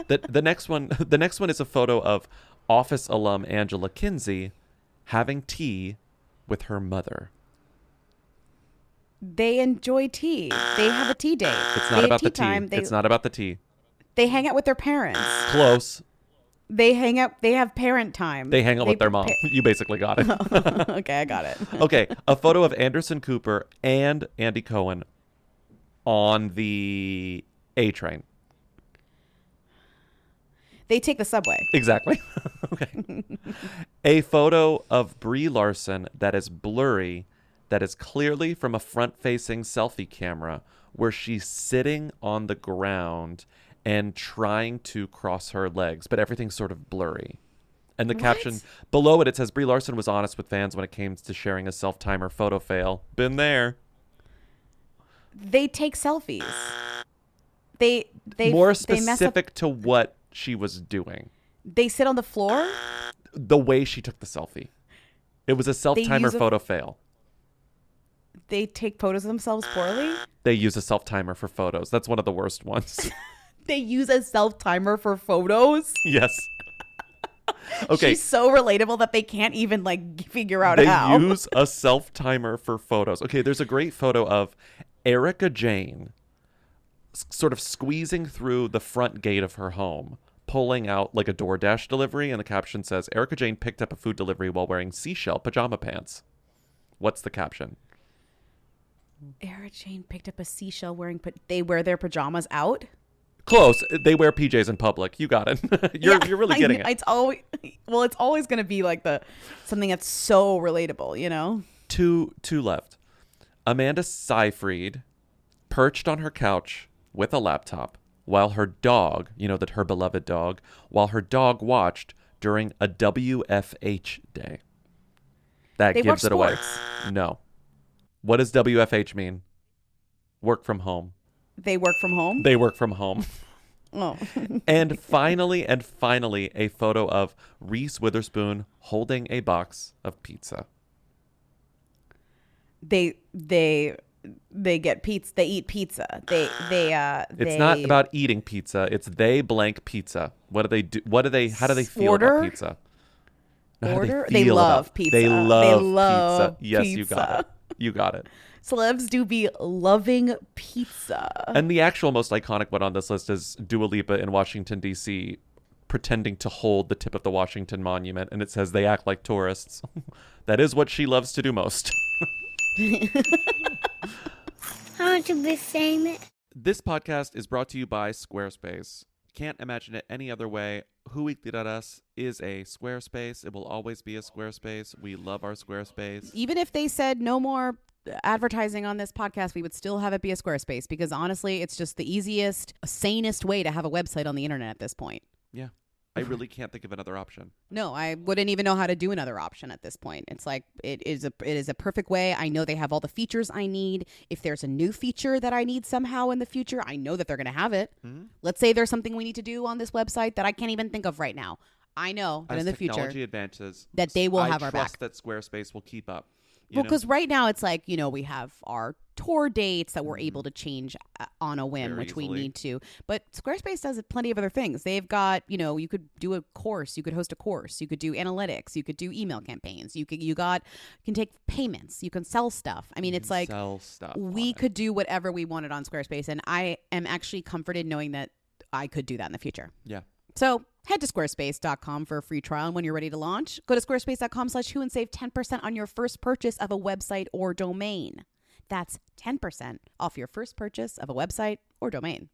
The next one is a photo of Office alum Angela Kinsey having tea with her mother. They enjoy tea. They have a tea date. It's not about the tea. It's not about the tea. They hang out with their parents. Close. They hang out. They have parent time. They hang out with their mom. You basically got it. Okay, I got it. Okay, a photo of Anderson Cooper and Andy Cohen on the A train. They take the subway. Exactly. Okay. A photo of Brie Larson that is blurry, that is clearly from a front-facing selfie camera where she's sitting on the ground and trying to cross her legs, but everything's sort of blurry. And the caption below it says, "Brie Larson was honest with fans when it came to sharing a self-timer photo fail. Been there." They take selfies. They more specific to what she was doing. They sit on the floor? The way she took the selfie. It was a self-timer photo fail. They take photos of themselves poorly? They use a self-timer for photos. That's one of the worst ones. They use a self-timer for photos? Yes. Okay. She's so relatable that they can't even figure out how. They use a self-timer for photos. Okay, there's a great photo of Erica Jane sort of squeezing through the front gate of her home, pulling out like a DoorDash delivery, and the caption says, "Erica Jane picked up a food delivery while wearing seashell pajama pants." What's the caption? Erica Jane picked up a seashell wearing, they wear their pajamas out? Close. They wear PJs in public. You got it. You're really getting it. It's always going to be like something that's so relatable, you know? Two left. Amanda Seyfried perched on her couch with a laptop, while her dog, that her beloved dog, while her dog watched during a WFH day. That They gives watch it away. sports. No. What does WFH mean? Work from home. They work from home? They work from home. Oh. and finally, a photo of Reese Witherspoon holding a box of pizza. They get pizza. They eat pizza. It's not about eating pizza. It's they blank pizza. What do they do? How do they feel Order? about pizza? No, how do Order? They, They feel love about- pizza. They love pizza. They Yes, love you got it. You got it. Celebs do be loving pizza. And the actual most iconic one on this list is Dua Lipa in Washington, D.C., pretending to hold the tip of the Washington Monument. And it says they act like tourists. That is what she loves to do most. I want to be famous. This podcast is brought to you by Squarespace. Can't imagine it any other way. Whoweekly.us is a Squarespace. It will always be a Squarespace. We love our Squarespace. Even if they said no more advertising on this podcast, we would still have it be a Squarespace because honestly, it's just the easiest, sanest way to have a website on the internet at this point. Yeah. I really can't think of another option. No, I wouldn't even know how to do another option at this point. It's like it is a perfect way. I know they have all the features I need. If there's a new feature that I need somehow in the future, I know that they're going to have it. Mm-hmm. Let's say there's something we need to do on this website that I can't even think of right now. I know that As in the future technology advances, that they will have our back. I trust that Squarespace will keep up. Well, because right now it's like, we have our tour dates that we're able to change on a whim, Very which we easily. need to. But Squarespace does plenty of other things. They've got, you could do a course, you could host a course, you could do analytics, you could do email campaigns, you can take payments, you can sell stuff. I mean, it's like sell stuff. we could do whatever we wanted on Squarespace, and I am actually comforted knowing that I could do that in the future. Yeah. So head to squarespace.com for a free trial. And when you're ready to launch, go to squarespace.com/who and save 10% on your first purchase of a website or domain. That's 10% off your first purchase of a website or domain.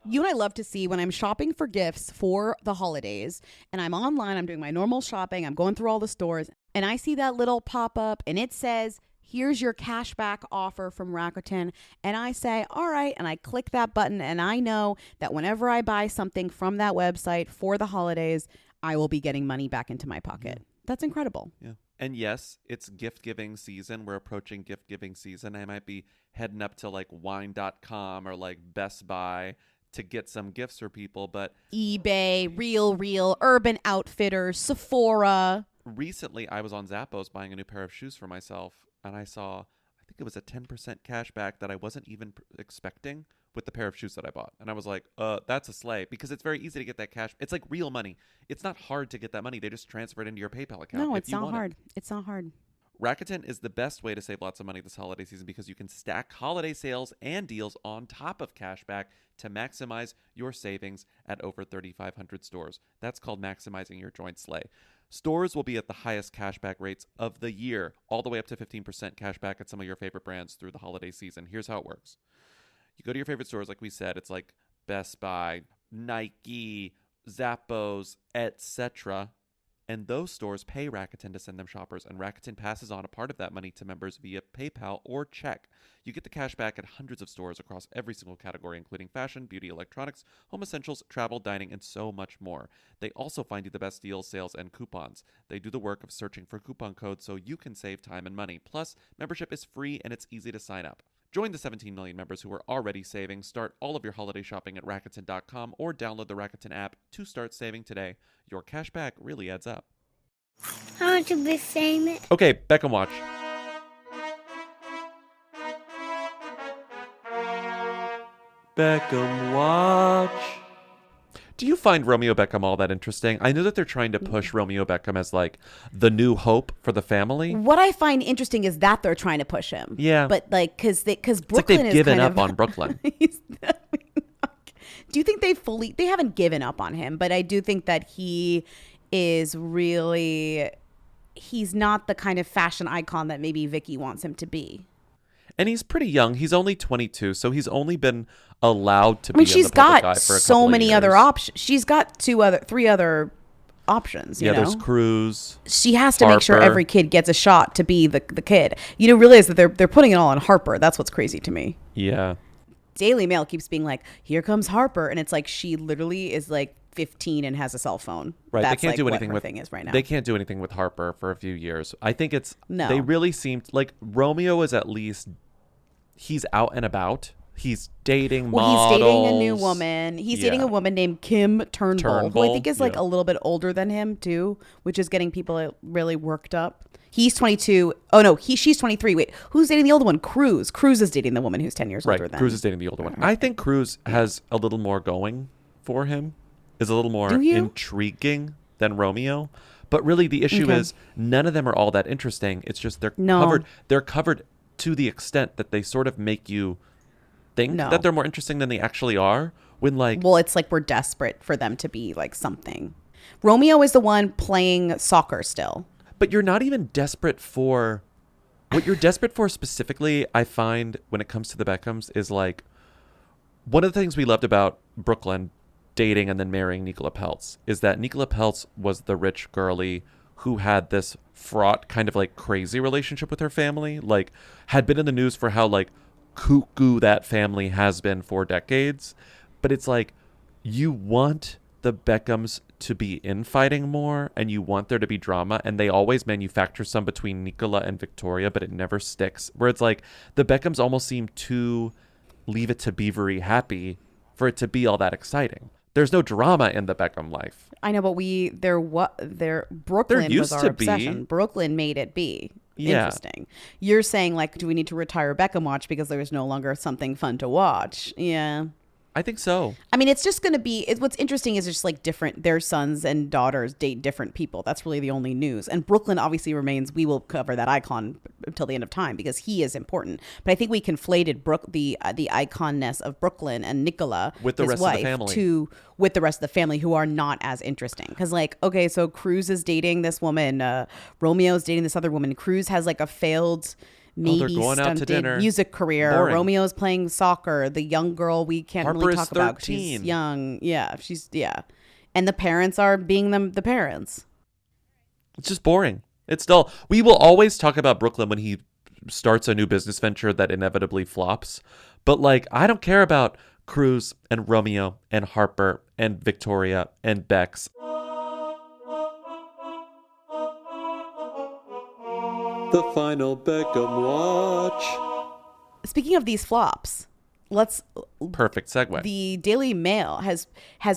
You and I love to see when I'm shopping for gifts for the holidays and I'm online, I'm doing my normal shopping, I'm going through all the stores, and I see that little pop up and it says, here's your cashback offer from Rakuten. And I say, all right. And I click that button. And I know that whenever I buy something from that website for the holidays, I will be getting money back into my pocket. That's incredible. Yeah. And yes, it's gift giving season. We're approaching gift giving season. I might be heading up to like wine.com or like Best Buy to get some gifts for people. But eBay, Real, Urban Outfitters, Sephora. Recently, I was on Zappos buying a new pair of shoes for myself. And I saw, I think it was a 10% cash back that I wasn't even expecting with the pair of shoes that I bought. And I was like, that's a slay. Because it's very easy to get that cash. It's like real money. It's not hard to get that money. They just transfer it into your PayPal account. No, if it's you not want hard. it. It's not hard. Rakuten is the best way to save lots of money this holiday season because you can stack holiday sales and deals on top of cashback to maximize your savings at over 3,500 stores. That's called maximizing your joint sleigh. Stores will be at the highest cashback rates of the year, all the way up to 15% cashback at some of your favorite brands through the holiday season. Here's how it works. You go to your favorite stores, like we said, it's like Best Buy, Nike, Zappos, etc. And those stores pay Rakuten to send them shoppers, and Rakuten passes on a part of that money to members via PayPal or check. You get the cash back at hundreds of stores across every single category, including fashion, beauty, electronics, home essentials, travel, dining, and so much more. They also find you the best deals, sales, and coupons. They do the work of searching for coupon codes so you can save time and money. Plus, membership is free and it's easy to sign up. Join the 17 million members who are already saving. Start all of your holiday shopping at Rakuten.com or download the Rakuten app to start saving today. Your cash back really adds up. I want to be famous. Okay, Beckham Watch. Beckham Watch. Do you find Romeo Beckham all that interesting? I know that they're trying to push Romeo Beckham as like the new hope for the family. What I find interesting is that they're trying to push him. Yeah. But like, because Brooklyn it's like they've is given kind up of, on Brooklyn. Do you think they haven't given up on him, but I do think that he is really, he's not the kind of fashion icon that maybe Vicky wants him to be. And he's pretty young. He's only 22, so he's only been allowed to be. I mean, in she's the public eye got for a so couple of many other years. options. She's got three other options. You know? There's Cruz. She has to make sure Harper. every kid gets a shot to be the kid. You know, realize that they're putting it all on Harper. That's what's crazy to me. Yeah. Daily Mail keeps being like, here comes Harper. And it's like, she literally is like 15 and has a cell phone. Right. That's they can't like do anything what her with thing is right now. They can't do anything with Harper for a few years. I think No. they really seemed like Romeo is at least, he's out and about. He's dating models. He's dating a new woman. He's dating a woman named Kim Turnbull, who I think is like a little bit older than him too, which is getting people really worked up. He's 22. Oh no, she's 23. Wait, who's dating the older one? Cruz. Cruz is dating the woman who's 10 years older than. Cruz is dating the older one. I think Cruz has a little more going for him, is a little more intriguing than Romeo. But really the issue is none of them are all that interesting. It's just they're covered to the extent that they sort of make you think that they're more interesting than they actually are. When it's like we're desperate for them to be like something. Romeo is the one playing soccer still. But you're not even desperate for what you're desperate for specifically. I find when it comes to the Beckhams is like one of the things we loved about Brooklyn dating and then marrying Nicola Peltz is that Nicola Peltz was the rich girly who had this fraught kind of like crazy relationship with her family, like had been in the news for how like cuckoo that family has been for decades. But it's like you want the Beckhams to be infighting more and you want there to be drama, and they always manufacture some between Nicola and Victoria, but it never sticks, where it's like the Beckhams almost seem too leave it to Beavery happy for it to be all that exciting. There's no drama in the Beckham life. I know, but Brooklyn was our obsession. Brooklyn made it be. Yeah. Interesting. You're saying like, do we need to retire Beckham Watch because there is no longer something fun to watch? Yeah. I think so. I mean, it's just going to be, what's interesting is just like their sons and daughters date different people. That's really the only news. And Brooklyn obviously remains, we will cover that icon until the end of time because he is important. But I think we conflated the iconness of Brooklyn and Nicola, with the his rest wife, of the family. With the rest of the family who are not as interesting. Because like, okay, so Cruz is dating this woman. Romeo's dating this other woman. Cruz has like a failed... maybe stunted music career. Boring. Romeo's playing soccer. The young girl we can't Harper really is talk about 'cause 13. she's young. And the parents are being the parents. It's just boring. It's dull. We will always talk about Brooklyn when he starts a new business venture that inevitably flops. But like, I don't care about Cruz and Romeo and Harper and Victoria and Bex. The final Beckham watch. Speaking of these flops, perfect segue. The Daily Mail has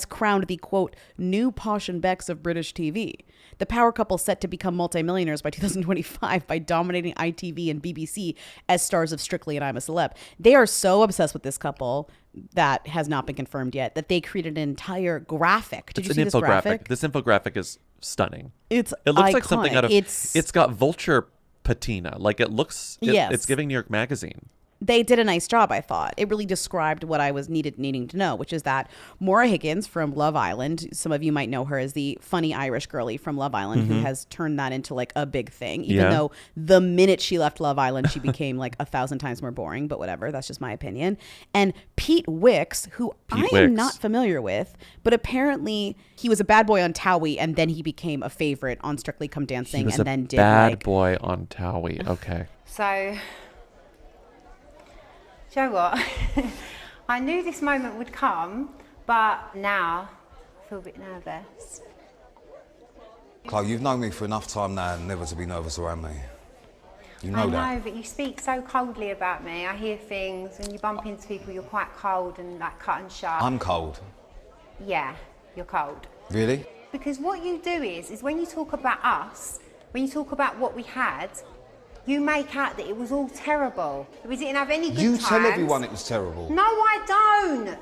crowned the quote new Posh and Becks of British TV. The power couple set to become multimillionaires by 2025 by dominating ITV and BBC as stars of Strictly and I'm a Celeb. They are so obsessed with this couple that has not been confirmed yet that they created an entire graphic. Did you see this graphic? This infographic is stunning. It looks iconic. like something out of. It's got vulture patina. Like it looks. It's giving New York Magazine. They did a nice job, I thought. It really described what I was needing to know, which is that Maura Higgins from Love Island, some of you might know her as the funny Irish girlie from Love Island, who has turned that into like a big thing, even though the minute she left Love Island, she became like 1,000 times more boring, but whatever, that's just my opinion. And Pete Wicks, who I am not familiar with, but apparently he was a bad boy on Towie, and then he became a favorite on Strictly Come Dancing, He was and then did bad boy on Towie. Okay. So... do you know what? I knew this moment would come, but now I feel a bit nervous. Chloe, you've known me for enough time now never to be nervous around me. You know that. I know, but you speak so coldly about me. I hear things, when you bump into people, you're quite cold and like cut and sharp. I'm cold. Yeah, you're cold. Really? Because what you do is when you talk about us, when you talk about what we had, you make out that it was all terrible. We didn't have any good times. You tell everyone it was terrible. No, I don't.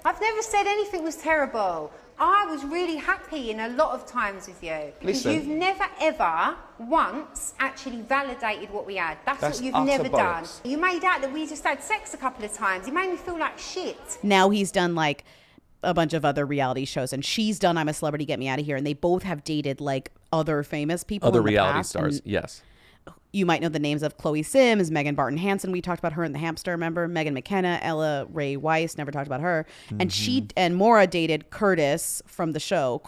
I've never said anything was terrible. I was really happy in a lot of times with you. Because you've never, ever, once actually validated what we had. That's what you've never done. You made out that we just had sex a couple of times. You made me feel like shit. Now he's done like a bunch of other reality shows, and she's done I'm a Celebrity, Get Me Out of Here, and they both have dated like other famous people. Other reality stars, yes. You might know the names of Chloe Sims, Megan Barton Hansen. We talked about her in The Hamster, remember? Megan McKenna, Ella Ray Weiss, never talked about her. And she and Maura dated Chris from the show,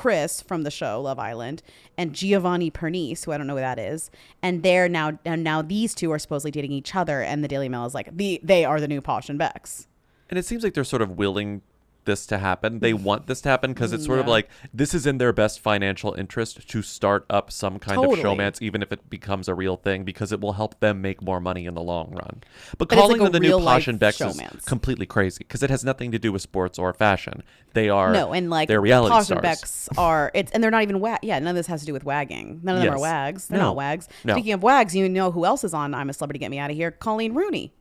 Love Island, and Giovanni Pernice, who I don't know who that is. And they're now these two are supposedly dating each other, and the Daily Mail is like, they are the new Posh and Becks. And it seems like they're sort of willing this to happen. They want this to happen because it's sort of like this is in their best financial interest to start up some kind of showmance, even if it becomes a real thing, because it will help them make more money in the long run. But calling them the new Posh and Becks is completely crazy because it has nothing to do with sports or fashion. They are they're reality Posh stars. and Becks are and they're not even none of this has to do with wagging. None of them are wags. They're not wags. No. Speaking of wags, you know who else is on I'm a Celebrity, Get Me Out of Here? Colleen Rooney.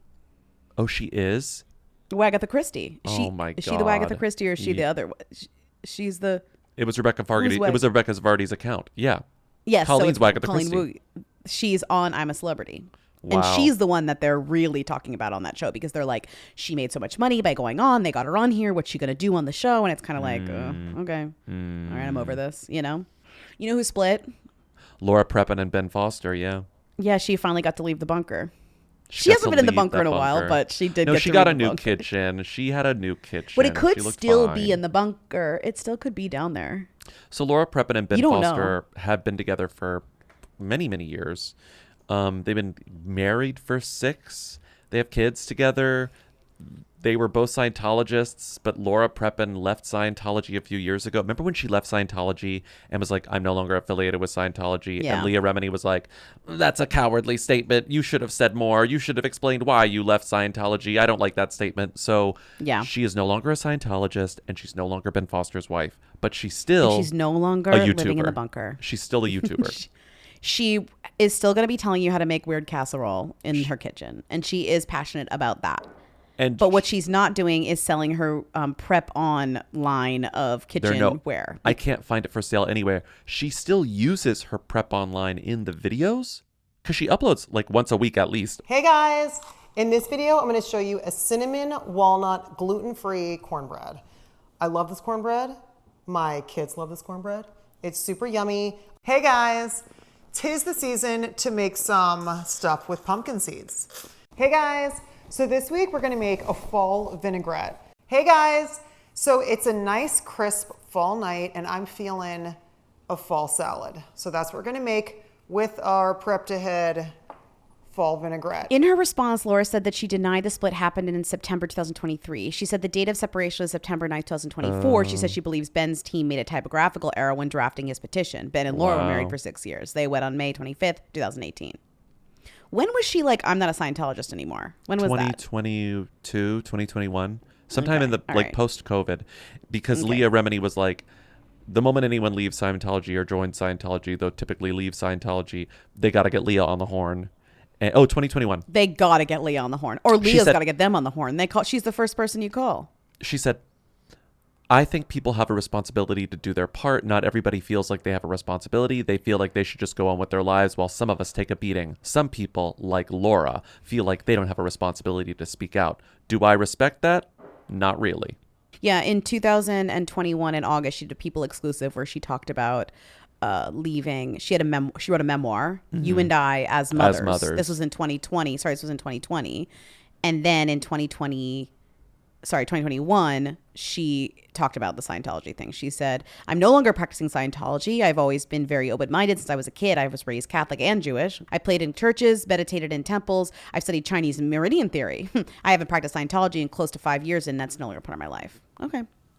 Oh, she is? Wagatha Christie. Oh my God. Is she the Wagatha Christie or is she the other one? She's the... It was Rebecca Vardy. It was Rebecca Vardy's account. Yeah. Yes. Colleen's Wagatha Colleen Christie. She's on I'm a Celebrity. Wow. And she's the one that they're really talking about on that show because they're like, she made so much money by going on. They got her on here. What's she going to do on the show? And it's kind of like, okay. All right, I'm over this, You know who split? Laura Prepon and Ben Foster, yeah. Yeah, she finally got to leave the bunker. She hasn't been in the bunker in a while, but she did. No, get she to got leave a the new bunker. kitchen. She had a new kitchen. But it could still fine. be in the bunker. It still could be down there. So Laura Prepon and Ben You don't Foster have been together for many, many years. They've been married for 6. They have kids together. They were both Scientologists, but Laura Prepon left Scientology a few years ago. Remember when she left Scientology and was like, I'm no longer affiliated with Scientology? Yeah. And Leah Remini was like, that's a cowardly statement. You should have said more. You should have explained why you left Scientology. I don't like that statement. So she is no longer a Scientologist, and she's no longer Ben Foster's wife, but she's still And she's no longer a YouTuber. living in the bunker. She's still a YouTuber. She is still going to be telling you how to make weird casserole in her kitchen, and she is passionate about that. But what she's not doing is selling her prep on line of kitchenware. I can't find it for sale anywhere. She still uses her prep online in the videos because she uploads like once a week at least. Hey guys, in this video, I'm going to show you a cinnamon walnut gluten-free cornbread. I love this cornbread. My kids love this cornbread. It's super yummy. Hey guys, 'tis the season to make some stuff with pumpkin seeds. Hey guys. So this week we're gonna make a fall vinaigrette. Hey guys, so it's a nice crisp fall night and I'm feeling a fall salad. So that's what we're gonna make with our prepped ahead fall vinaigrette. In her response, Laura said that she denied the split happened in September 2023. She said the date of separation was September 9th, 2024. She said she believes Ben's team made a typographical error when drafting his petition. Ben and Laura were married for 6 years. They wed on May 25th, 2018. When was she like, I'm not a Scientologist anymore? When was that? 2022, 2021. Sometime in the right. post-COVID. Because Leah Remini was like, the moment anyone leaves Scientology or joins Scientology, though typically leave Scientology, they got to get Leah on the horn. And, 2021. They got to get Leah on the horn. Or Leah's got to get them on the horn. She's the first person you call. She said, I think people have a responsibility to do their part. Not everybody feels like they have a responsibility. They feel like they should just go on with their lives while some of us take a beating. Some people, like Laura, feel like they don't have a responsibility to speak out. Do I respect that? Not really. Yeah, in 2021 in August, she did a People Exclusive where she talked about leaving. She wrote a memoir, You and I as Mothers. This was in 2020. Sorry, this was in 2020. And then in 2021, she talked about the Scientology thing. She said, I'm no longer practicing Scientology. I've always been very open-minded since I was a kid. I was raised Catholic and Jewish. I played in churches, meditated in temples. I've studied Chinese meridian theory. I haven't practiced Scientology in close to 5 years, and that's no longer part of my life.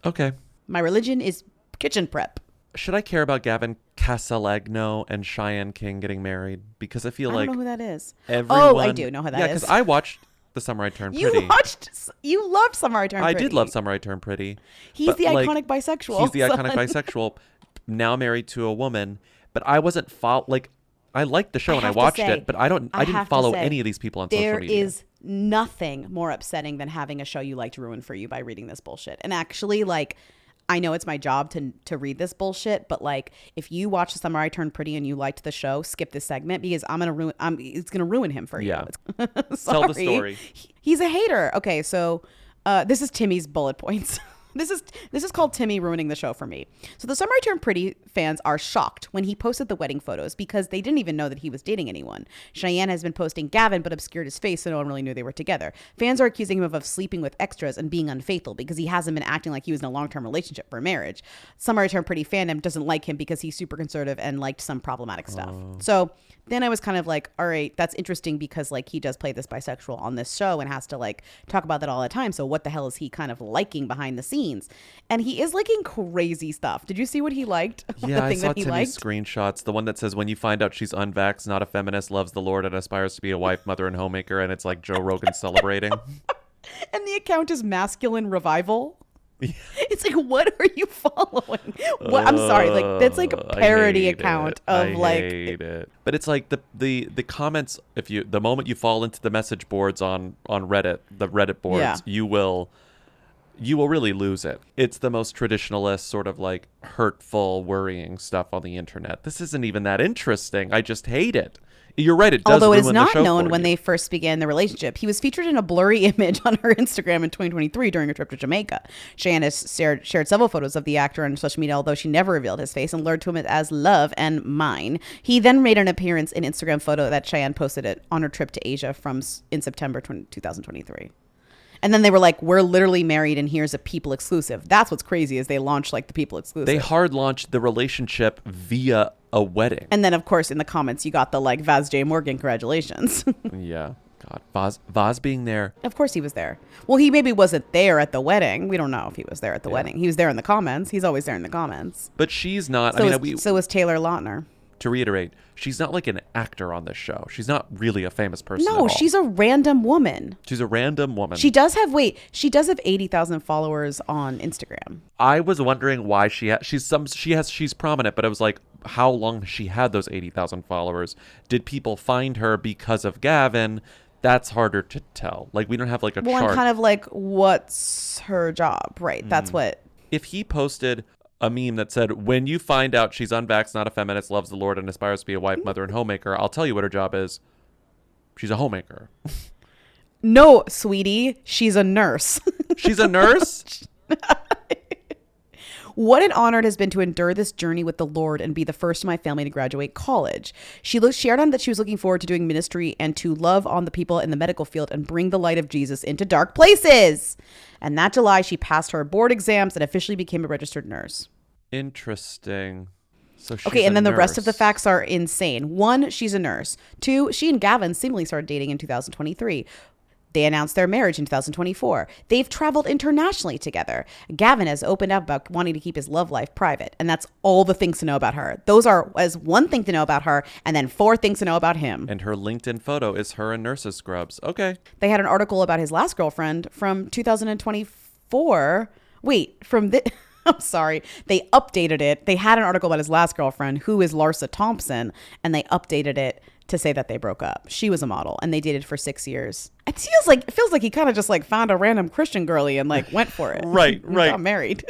Okay. My religion is kitchen prep. Should I care about Gavin Casalegno and Cheyenne King getting married? Because I feel I like don't know who that is. Everyone, I do know who that is. Yeah, because I watched The Summer I Turned Pretty. You loved Summer I Turned Pretty. I did love Summer I Turned Pretty. He's the iconic bisexual. He's the iconic bisexual, now married to a woman. But I wasn't I liked the show and I watched it, but I didn't follow any of these people on social media. There is nothing more upsetting than having a show you liked ruined for you by reading this bullshit. And actually, I know it's my job to read this bullshit, but if you watch The Summer I Turned Pretty and you liked the show, skip this segment because it's gonna ruin him for you. Yeah. Tell the story. He's a hater. Okay, so this is Timmy's bullet points. This is called Timmy ruining the show for me. So the Summer I Turned Pretty fans are shocked when he posted the wedding photos because they didn't even know that he was dating anyone. Cheyenne has been posting Gavin but obscured his face so no one really knew they were together. Fans are accusing him of sleeping with extras and being unfaithful because he hasn't been acting like he was in a long-term relationship for marriage. Summer I Turned Pretty fandom doesn't like him because he's super conservative and liked some problematic stuff. So then I was kind of like, all right, that's interesting because like he does play this bisexual on this show and has to like talk about that all the time. So what the hell is he kind of liking behind the scenes? And he is liking crazy stuff. Did you see what he liked? Yeah, I saw Timmy's screenshots. The one that says, when you find out she's unvaxxed, not a feminist, loves the Lord, and aspires to be a wife, mother, and homemaker. And it's like Joe Rogan celebrating. And the account is Masculine Revival. It's like, what are you following? What? I'm sorry, like that's like a parody account of like. I hate it. But it's like the comments. If you the moment you fall into the message boards on Reddit, the Reddit boards, you will really lose it. It's the most traditionalist sort of like hurtful, worrying stuff on the internet. This isn't even that interesting. I just hate it. You're right. It does. Although it is ruin not the show known for when you. they first began the relationship. He was featured in a blurry image on her Instagram in 2023 during a trip to Jamaica. Cheyenne has shared several photos of the actor on social media, although she never revealed his face and lured to him as love and mine. He then made an appearance in Instagram photo that Cheyenne posted it on her trip to Asia in September 2023. And then they were like, we're literally married and here's a People exclusive. That's what's crazy is they launched like the People exclusive. They hard launched the relationship via a wedding. And then, of course, in the comments, you got the like, Vaz J. Morgan, congratulations. Yeah. God. Vaz being there. Of course he was there. Well, he maybe wasn't there at the wedding. We don't know if he was there at the wedding. He was there in the comments. He's always there in the comments. But she's not. So so was Taylor Lautner. To reiterate, she's not like an actor on this show. She's not really a famous person. No, at all. she's a random woman. She's a random woman. She does have 80,000 followers on Instagram. I was wondering why she's prominent, but I was like, how long has she had those 80,000 followers? Did people find her because of Gavin? That's harder to tell. Like we don't have like a chart. And kind of like, what's her job? Right. That's what. If he posted a meme that said, when you find out she's unvaxxed, not a feminist, loves the Lord, and aspires to be a wife, mother, and homemaker, I'll tell you what her job is. She's a homemaker. No, sweetie, she's a nurse. She's a nurse? What an honor it has been to endure this journey with the Lord and be the first in my family to graduate college. She shared on that she was looking forward to doing ministry and to love on the people in the medical field and bring the light of Jesus into dark places. And that July, she passed her board exams and officially became a registered nurse. Interesting. So she's okay, and then the rest of the nurse. facts are insane. 1, she's a nurse. 2, she and Gavin seemingly started dating in 2023. They announced their marriage in 2024. They've traveled internationally together. Gavin has opened up about wanting to keep his love life private. And that's all the things to know about her. Those are as one thing to know about her and then 4 things to know about him. And her LinkedIn photo is her in nurse's scrubs. Okay. They had an article about his last girlfriend from 2024. I'm sorry. They updated it. They had an article about his last girlfriend, who is Larsa Thompson, and they updated it to say that they broke up. She was a model and they dated for 6 years. It feels like he kind of just like found a random Christian girlie and like went for it. Right. Got married.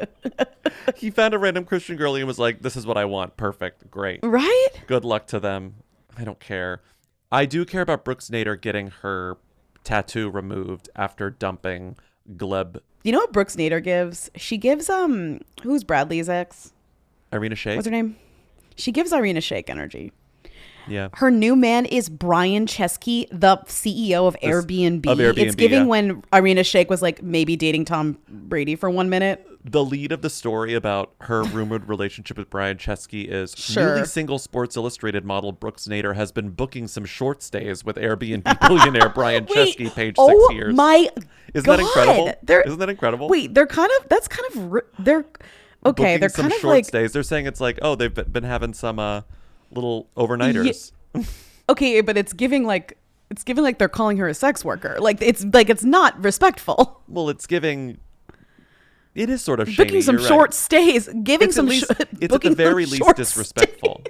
He found a random Christian girlie and was like, this is what I want. Perfect. Great. Right? Good luck to them. I don't care. I do care about Brooks Nader getting her tattoo removed after dumping Gleb. You know what Brooks Nader gives? She gives who's Bradley's ex? Irina Shayk. What's her name? She gives Irina Shayk energy. Yeah. Her new man is Brian Chesky, the CEO of Airbnb. It's giving when Irina Shayk was like maybe dating Tom Brady for 1 minute. The lead of the story about her rumored relationship with Brian Chesky is newly single Sports Illustrated model Brooks Nader has been booking some short stays with Airbnb billionaire Brian Chesky, page 6 years. Isn't that incredible? Isn't that incredible? Wait, they're kind of they're okay. Booking They're some kind of short like stays. They're saying it's like, oh, they've been having some little overnighters. Okay, but it's giving like they're calling her a sex worker. It's not respectful. Well, it's giving. It is sort of shady. Booking some short stays, giving it's some. It's at the very least disrespectful.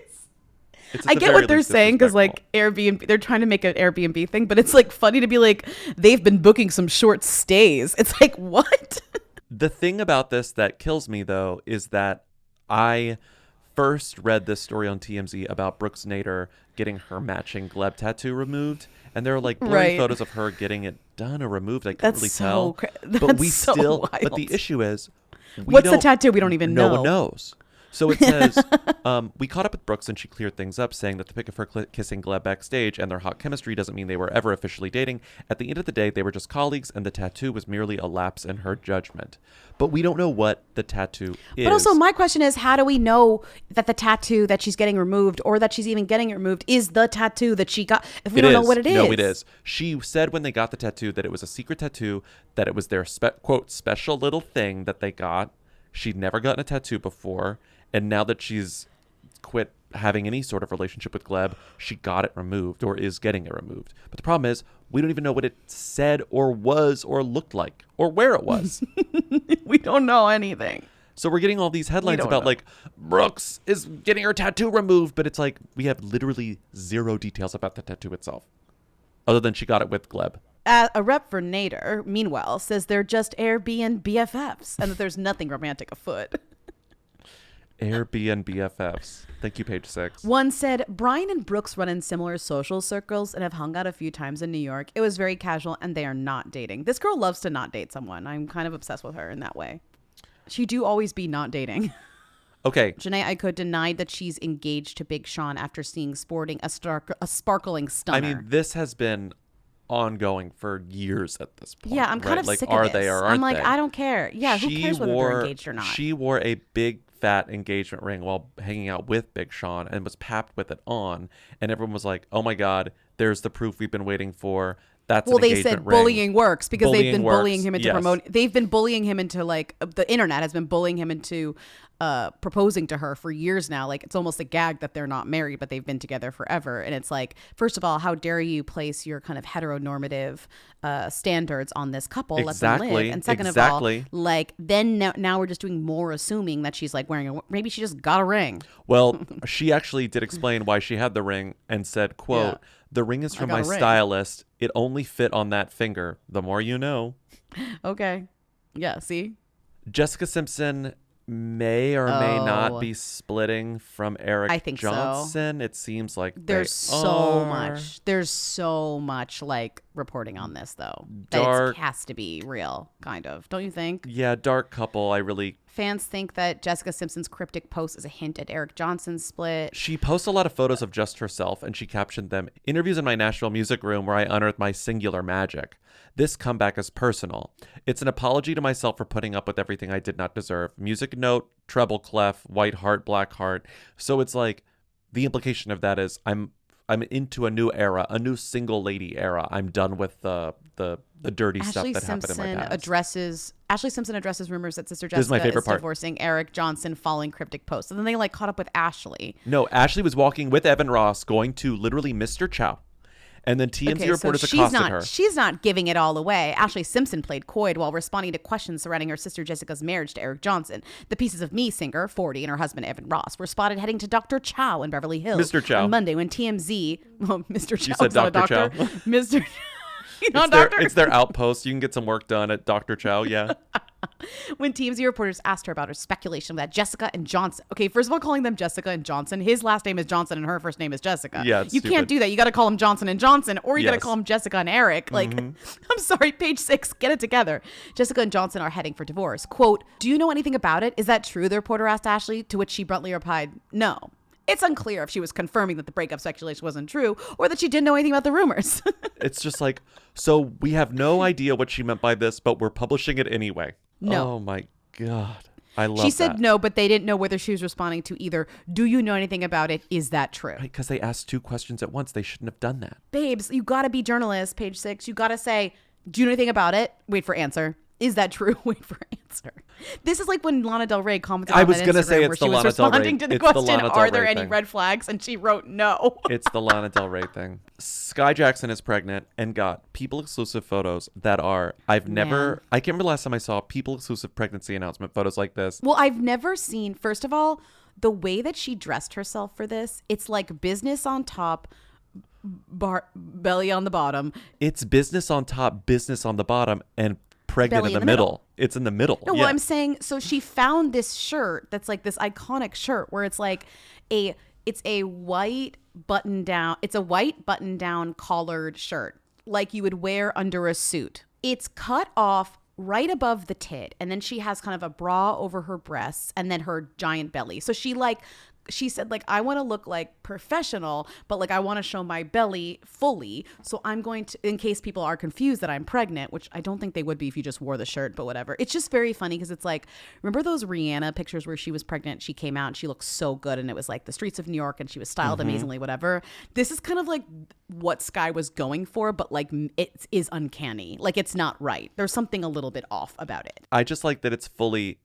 I get what they're saying because like Airbnb, they're trying to make an Airbnb thing, but it's like funny to be like they've been booking some short stays. It's like what? The thing about this that kills me though is that I first read this story on TMZ about Brooks Nader getting her matching Gleb tattoo removed, and there are like blurry photos of her getting it done or removed. I couldn't really tell. But we still. Wild. But the issue is, What's the tattoo? We don't even know. No one knows. So it says, we caught up with Brooks and she cleared things up, saying that the pic of her kissing Gleb backstage and their hot chemistry doesn't mean they were ever officially dating. At the end of the day, they were just colleagues, and the tattoo was merely a lapse in her judgment. But we don't know what the tattoo is. But also, my question is, how do we know that the tattoo that she's getting removed, or that she's even getting it removed, is the tattoo that she got, if we don't know what it is? No, it is. She said when they got the tattoo that it was a secret tattoo, that it was their, quote, special little thing that they got. She'd never gotten a tattoo before. And now that she's quit having any sort of relationship with Gleb, she got it removed or is getting it removed. But the problem is, we don't even know what it said or was or looked like or where it was. We don't know anything. So we're getting all these headlines about like Brooks is getting her tattoo removed, but it's like we have literally zero details about the tattoo itself, other than she got it with Gleb. A rep for Nader, meanwhile, says they're just Airbnb BFFs and that there's nothing romantic afoot. Airbnb BFFs. Thank you, page 6. One said, Brian and Brooks run in similar social circles and have hung out a few times in New York. It was very casual and they are not dating. This girl loves to not date someone. I'm kind of obsessed with her in that way. She do always be not dating. Okay. Janae Aiko denied that she's engaged to Big Sean after seeing sporting a sparkling stunner. I mean, this has been ongoing for years at this point. Yeah, I'm kind of like, sick are of this. they or aren't I'm like, they? I don't care. Yeah, who cares whether they're engaged or not? She wore a big fat engagement ring while hanging out with Big Sean and was papped with it on, and everyone was like, oh my God, there's the proof we've been waiting for. That's well, an they engagement said ring. bullying works because they've been bullying him into yes. promoting. They've been bullying him into like the internet has been bullying him into proposing to her for years now. Like it's almost a gag that they're not married, but they've been together forever. And it's like, first of all, how dare you place your kind of heteronormative standards on this couple? Exactly. Let them live. And second of all, like then now we're just doing more assuming that she's like wearing maybe she just got a ring. Well, she actually did explain why she had the ring and said, quote, the ring is from my stylist. It only fit on that finger. The more you know. Okay. Yeah, see? Jessica Simpson may or may not be splitting from Eric I think Johnson. So. It seems like there's so much. There's so much like reporting on this though. That it has to be real, kind of. Don't you think? Yeah, dark couple. Fans think that Jessica Simpson's cryptic post is a hint at Eric Johnson's split. She posts a lot of photos of just herself, and she captioned them, interviews in my Nashville music room where I unearthed my singular magic. This comeback is personal. It's an apology to myself for putting up with everything I did not deserve. Music note, treble clef, white heart, black heart. So it's like the implication of that is I'm into a new era, a new single lady era. I'm done with the dirty stuff that happened in my past. Ashley Simpson addresses rumors that Sister Jessica is divorcing Eric Johnson following cryptic posts. And then they like caught up with Ashley. No, Ashley was walking with Evan Ross going to literally Mr. Chow. And then TMZ reporters accosted her. She's not giving it all away. Ashley Simpson played coy while responding to questions surrounding her sister Jessica's marriage to Eric Johnson. The Pieces of Me singer, 40, and her husband Evan Ross were spotted heading to Dr. Chow in Beverly Hills Mr. Chow. on Monday when TMZ... Oh, Mr. Chow. You said Dr. Chow. Mr. It's their outpost. You can get some work done at Dr. Chow, yeah. When TMZ reporters asked her about her speculation that Jessica and Johnson... Okay, first of all, calling them Jessica and Johnson. His last name is Johnson and her first name is Jessica. Yeah, you can't do that. You got to call him Johnson and Johnson, or you got to Yes. call him Jessica and Eric. Like, I'm sorry, page 6, get it together. Jessica and Johnson are heading for divorce. Quote, do you know anything about it? Is that true? The reporter asked Ashley, to which she bluntly replied, no. It's unclear if she was confirming that the breakup speculation wasn't true or that she didn't know anything about the rumors. It's just like, so we have no idea what she meant by this, but we're publishing it anyway. No. Oh my God. I love that. She said no, but they didn't know whether she was responding to either, do you know anything about it? Is that true? Right, because they asked 2 questions at once. They shouldn't have done that. Babes, you got to be journalists, page 6. You got to say, do you know anything about it? Wait for answer. Is that true? Wait for answer. This is like when Lana Del Rey commented on that Instagram where she was responding to the question, are there any red flags? And she wrote no. It's the Lana Del Rey thing. Sky Jackson is pregnant and got people exclusive photos that are, I can't remember last time I saw people exclusive pregnancy announcement photos like this. Well, I've never seen, first of all, the way that she dressed herself for this, it's like business on top, belly on the bottom. It's business on top, business on the bottom, and pregnant in the middle. It's in the middle. No, well, I'm saying, so she found this shirt that's like this iconic shirt where it's like it's a white button down collared shirt like you would wear under a suit. It's cut off right above the tit, and then she has kind of a bra over her breasts and then her giant belly. So she said, like, I want to look like professional, but like I want to show my belly fully. So I'm going to, in case people are confused that I'm pregnant, which I don't think they would be if you just wore the shirt, but whatever. It's just very funny because it's like, remember those Rihanna pictures where she was pregnant? She came out and she looked so good, and it was like the streets of New York, and she was styled amazingly, whatever. This is kind of like what Skye was going for, but like it is uncanny. Like it's not right. There's something a little bit off about it. I just like that it's fully,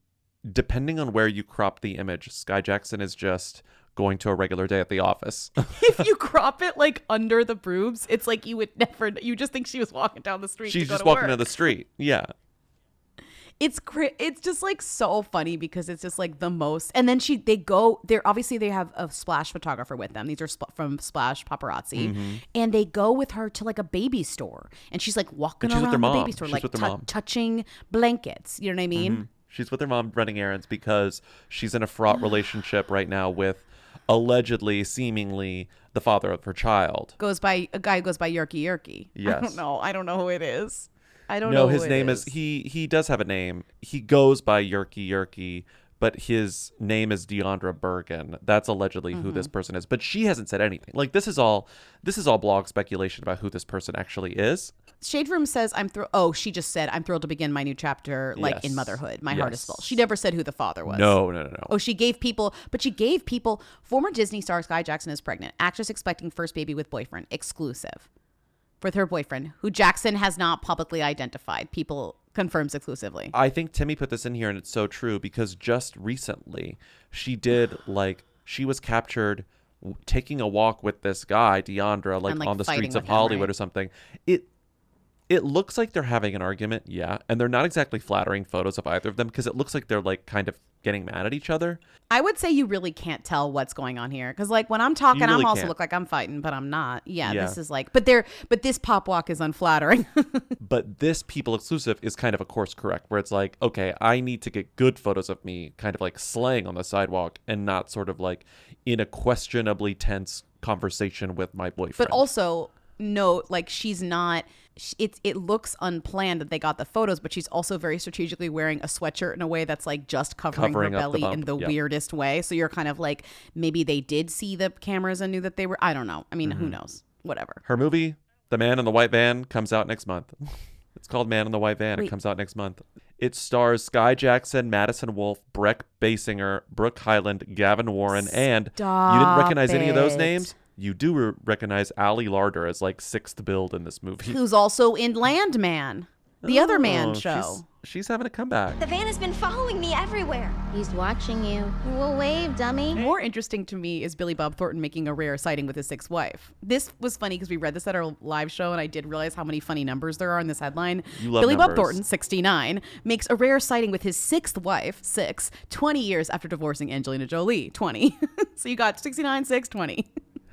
depending on where you crop the image, Skye Jackson is just going to a regular day at the office. If you crop it like under the boobs, it's like you would never, you just think she was walking down the street. She's to go just to walking work. down the street. Yeah. It's just like so funny because it's just like the most. And then they have a Splash photographer with them. These are from Splash Paparazzi, and they go with her to like a baby store, and she's like walking And she's with around her the mom. baby store, She's like with her mom. touching blankets. You know what I mean? She's with her mom running errands because she's in a fraught relationship right now with allegedly, seemingly, the father of her child. A guy who goes by Yerky Yerky. Yes. I don't know who it is. I don't know. No, his name is he does have a name. He goes by Yerky Yerky, but his name is Deandra Bergen. That's allegedly who this person is. But she hasn't said anything. Like this is all blog speculation about who this person actually is. Shade Room says she just said I'm thrilled to begin my new chapter in motherhood. My heart is full. She never said who the father was. No. Oh, she gave people former Disney star Skye Jackson is pregnant. Actress expecting first baby with boyfriend. Exclusive. With her boyfriend, who Jackson has not publicly identified. People confirms exclusively. I think Timmy put this in here, and it's so true because just recently she was captured taking a walk with this guy, Deandra, on the streets of Hollywood or something. It looks like they're having an argument, yeah, and they're not exactly flattering photos of either of them because it looks like they're like kind of getting mad at each other. I would say you really can't tell what's going on here because like when I'm talking, You really I'm also can't. look like I'm fighting, but I'm not. Yeah, Yeah. this is like, but this pop walk is unflattering. But this People exclusive is kind of a course correct where it's like, okay, I need to get good photos of me kind of like slaying on the sidewalk and not sort of like in a questionably tense conversation with my boyfriend. But also note, like she's not. It looks unplanned that they got the photos, but she's also very strategically wearing a sweatshirt in a way that's like just covering her Covering up the belly in bump, the yep. weirdest way. So you're kind of like, maybe they did see the cameras and knew that they were. I don't know. I mean, who knows? Whatever. Her movie, The Man in the White Van, comes out next month. It's called Man in the White Van. Wait. It comes out next month. It stars Skye Jackson, Madison Wolfe, Breck Basinger, Brooke Hyland, Gavin Warren, and you didn't recognize any of those it. names? You do recognize Ali Larder as like sixth build in this movie. Who's also in Landman, the other man show. She's having a comeback. The van has been following me everywhere. He's watching you. We'll wave, dummy. More interesting to me is Billy Bob Thornton making a rare sighting with his sixth wife. This was funny because we read this at our live show, and I did realize how many funny numbers there are in this headline. You love Billy Bob numbers. Thornton, 69, makes a rare sighting with his sixth wife, 20 years after divorcing Angelina Jolie, 20. So you got 69, 6, 20.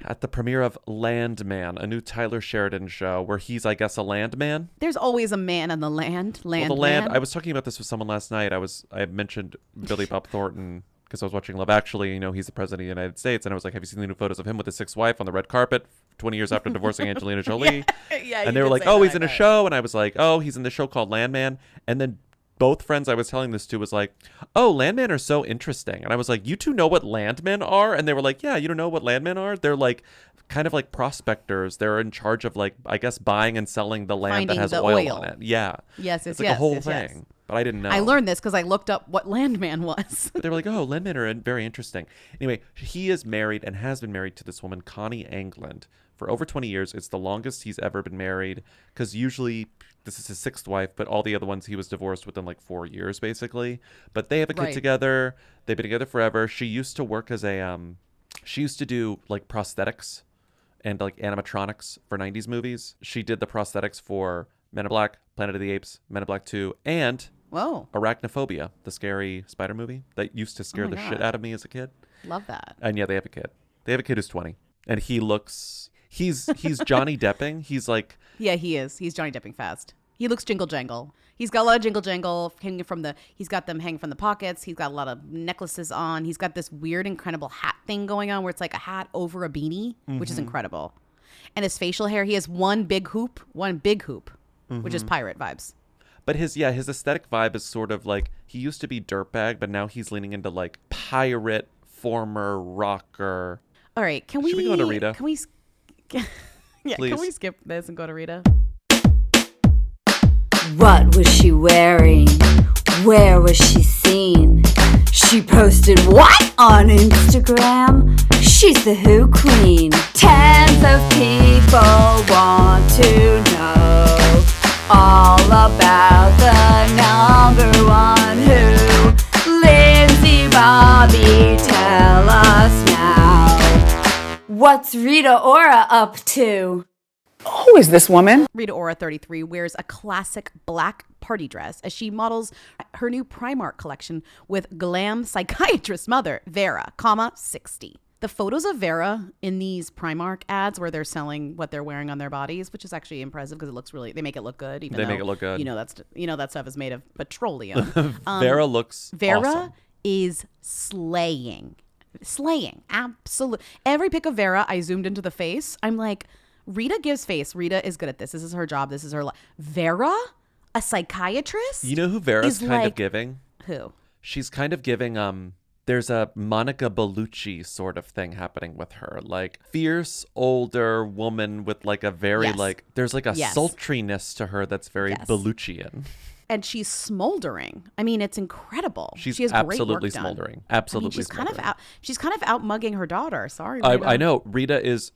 At the premiere of Landman, a new Tyler Sheridan show where he's, I guess, a landman. There's always a man on the land. Well, the land. I was talking about this with someone last night. I had mentioned Billy Bob Thornton because I was watching Love Actually. You know, he's the president of the United States, and I was like, "Have you seen the new photos of him with his sixth wife on the red carpet, 20 years after divorcing Angelina Jolie?" Yeah, and they were like, "Oh, he's in a show," and I was like, "Oh, he's in the show called Landman," and then both friends I was telling this to was like, "Oh, landmen are so interesting." And I was like, "You two know what landmen are?" And they were like, "Yeah, you don't know what landmen are? They're like kind of like prospectors. They're in charge of like, I guess, buying and selling the land Finding that has the oil oil. on it." Yeah. Yes, it's like a whole thing. yes. But I didn't know. I learned this because I looked up what Landman was. They were like, "Oh, landmen are very interesting." Anyway, he is married and has been married to this woman, Connie Angland, for over 20 years. It's the longest he's ever been married because usually this is his sixth wife, but all the other ones he was divorced within like 4 years, basically. But they have a kid Right. together. They've been together forever. She used to work as she used to do like prosthetics and like animatronics for 90s movies. She did the prosthetics for Men in Black, Planet of the Apes, Men in Black 2, and Whoa. Arachnophobia, the scary spider movie that used to scare my the God. shit out of me as a kid. Love that. And yeah, they have a kid. They have a kid who's 20. And he looks... He's Johnny Depping. He's like... Yeah, he is. He's Johnny Depping fast. He looks jingle jangle. He's got a lot of jingle jangle hanging from the. He's got them hanging from the pockets. He's got a lot of necklaces on. He's got this weird, incredible hat thing going on where it's like a hat over a beanie, which is incredible. And his facial hair, he has one big hoop, which is pirate vibes. But his aesthetic vibe is sort of like, he used to be dirtbag, but now he's leaning into like pirate, former rocker. All right, Should we go to Rita? Can we Please. Can we skip this and go to Rita? What was she wearing? Where was she seen? She posted what on Instagram? She's the Who Queen. Tens of people want to know all about the number one Who. Lindsay, Bobby, tell us now. What's Rita Ora up to? Who is this woman? Rita Ora, 33, wears a classic black party dress as she models her new Primark collection with glam psychiatrist mother, Vera, 60. The photos of Vera in these Primark ads where they're selling what they're wearing on their bodies, which is actually impressive because it looks really, they make it look good. Even They though, make it look good. That stuff is made of petroleum. Vera looks Vera awesome. is slaying. Absolutely. Every pic of Vera, I zoomed into the face. I'm like, Rita gives face. Rita is good at this. This is her job. This is her life. Vera, a psychiatrist? You know who Vera's kind of like, giving? Who? She's kind of giving, there's a Monica Bellucci sort of thing happening with her. Like, fierce, older woman with like a very Yes. there's like a Yes. sultriness to her that's very Yes. Belluccian. And she's smoldering. I mean, it's incredible. She's she has absolutely great work done. smoldering. Absolutely I mean, smoldering. she's kind of out mugging her daughter. Sorry, Rita. I know. Rita is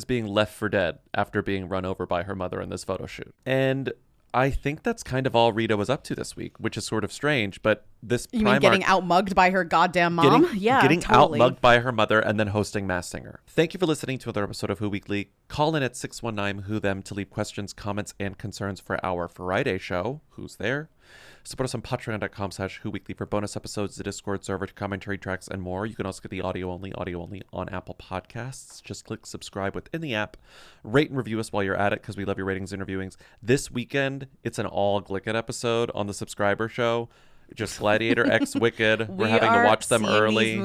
being left for dead after being run over by her mother in this photo shoot. And I think that's kind of all Rita was up to this week, which is sort of strange. But this You mean getting outmugged by her goddamn mom? Getting totally. outmugged by her mother and then hosting Masked Singer. Thank you for listening to another episode of Who Weekly. Call in at 619-WHO-THEM to leave questions, comments, and concerns for our Friday show. Who's there? Support us on patreon.com/Who Weekly for bonus episodes, the Discord server, commentary tracks, and more. You can also get the audio only on Apple Podcasts. Just click subscribe within the app. Rate and review us while you're at it because we love your ratings and reviewings. This weekend, it's an all Glicket episode on the subscriber show. Just Gladiator X Wicked. We're having to watch them early.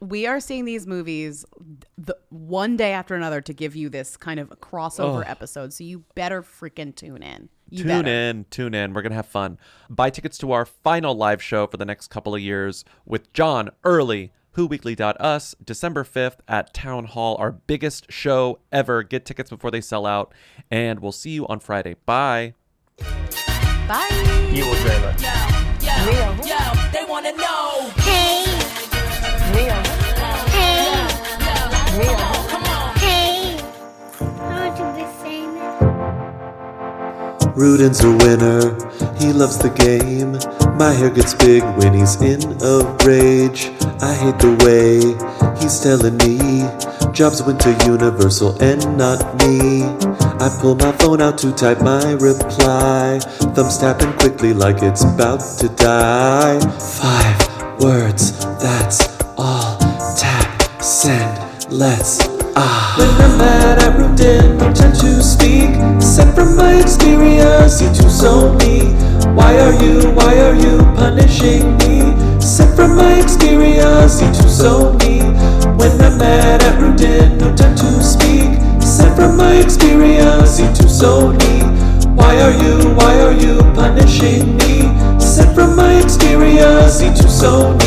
We are seeing these movies one day after another to give you this kind of crossover episode. So you better freaking tune in. Tune in. We're going to have fun. Buy tickets to our final live show for the next couple of years with John early. WhoWeekly.us, December 5th at Town Hall, our biggest show ever. Get tickets before they sell out. And we'll see you on Friday. Bye. Bye. You will dream it. Yo, they wanna know. Hey, Mia. hey, Mia. Come on. hey. I want to be famous. Rudin's a winner, he loves the game. My hair gets big when he's in a rage. I hate the way he's telling me jobs went to Universal and not me. I pull my phone out to type my reply, thumbs tapping quickly like it's about to die. 5 words, that's all. Tap, send, let's When I'm mad at Rudin, no time to speak. Sent from my experience, he too so me. Why are you punishing me? Sent from my experience, he too so me. When I'm mad at Rudin, no time to speak. Sent from my experience, he too so me. Why are you punishing me? Sent from my experience, he too so me.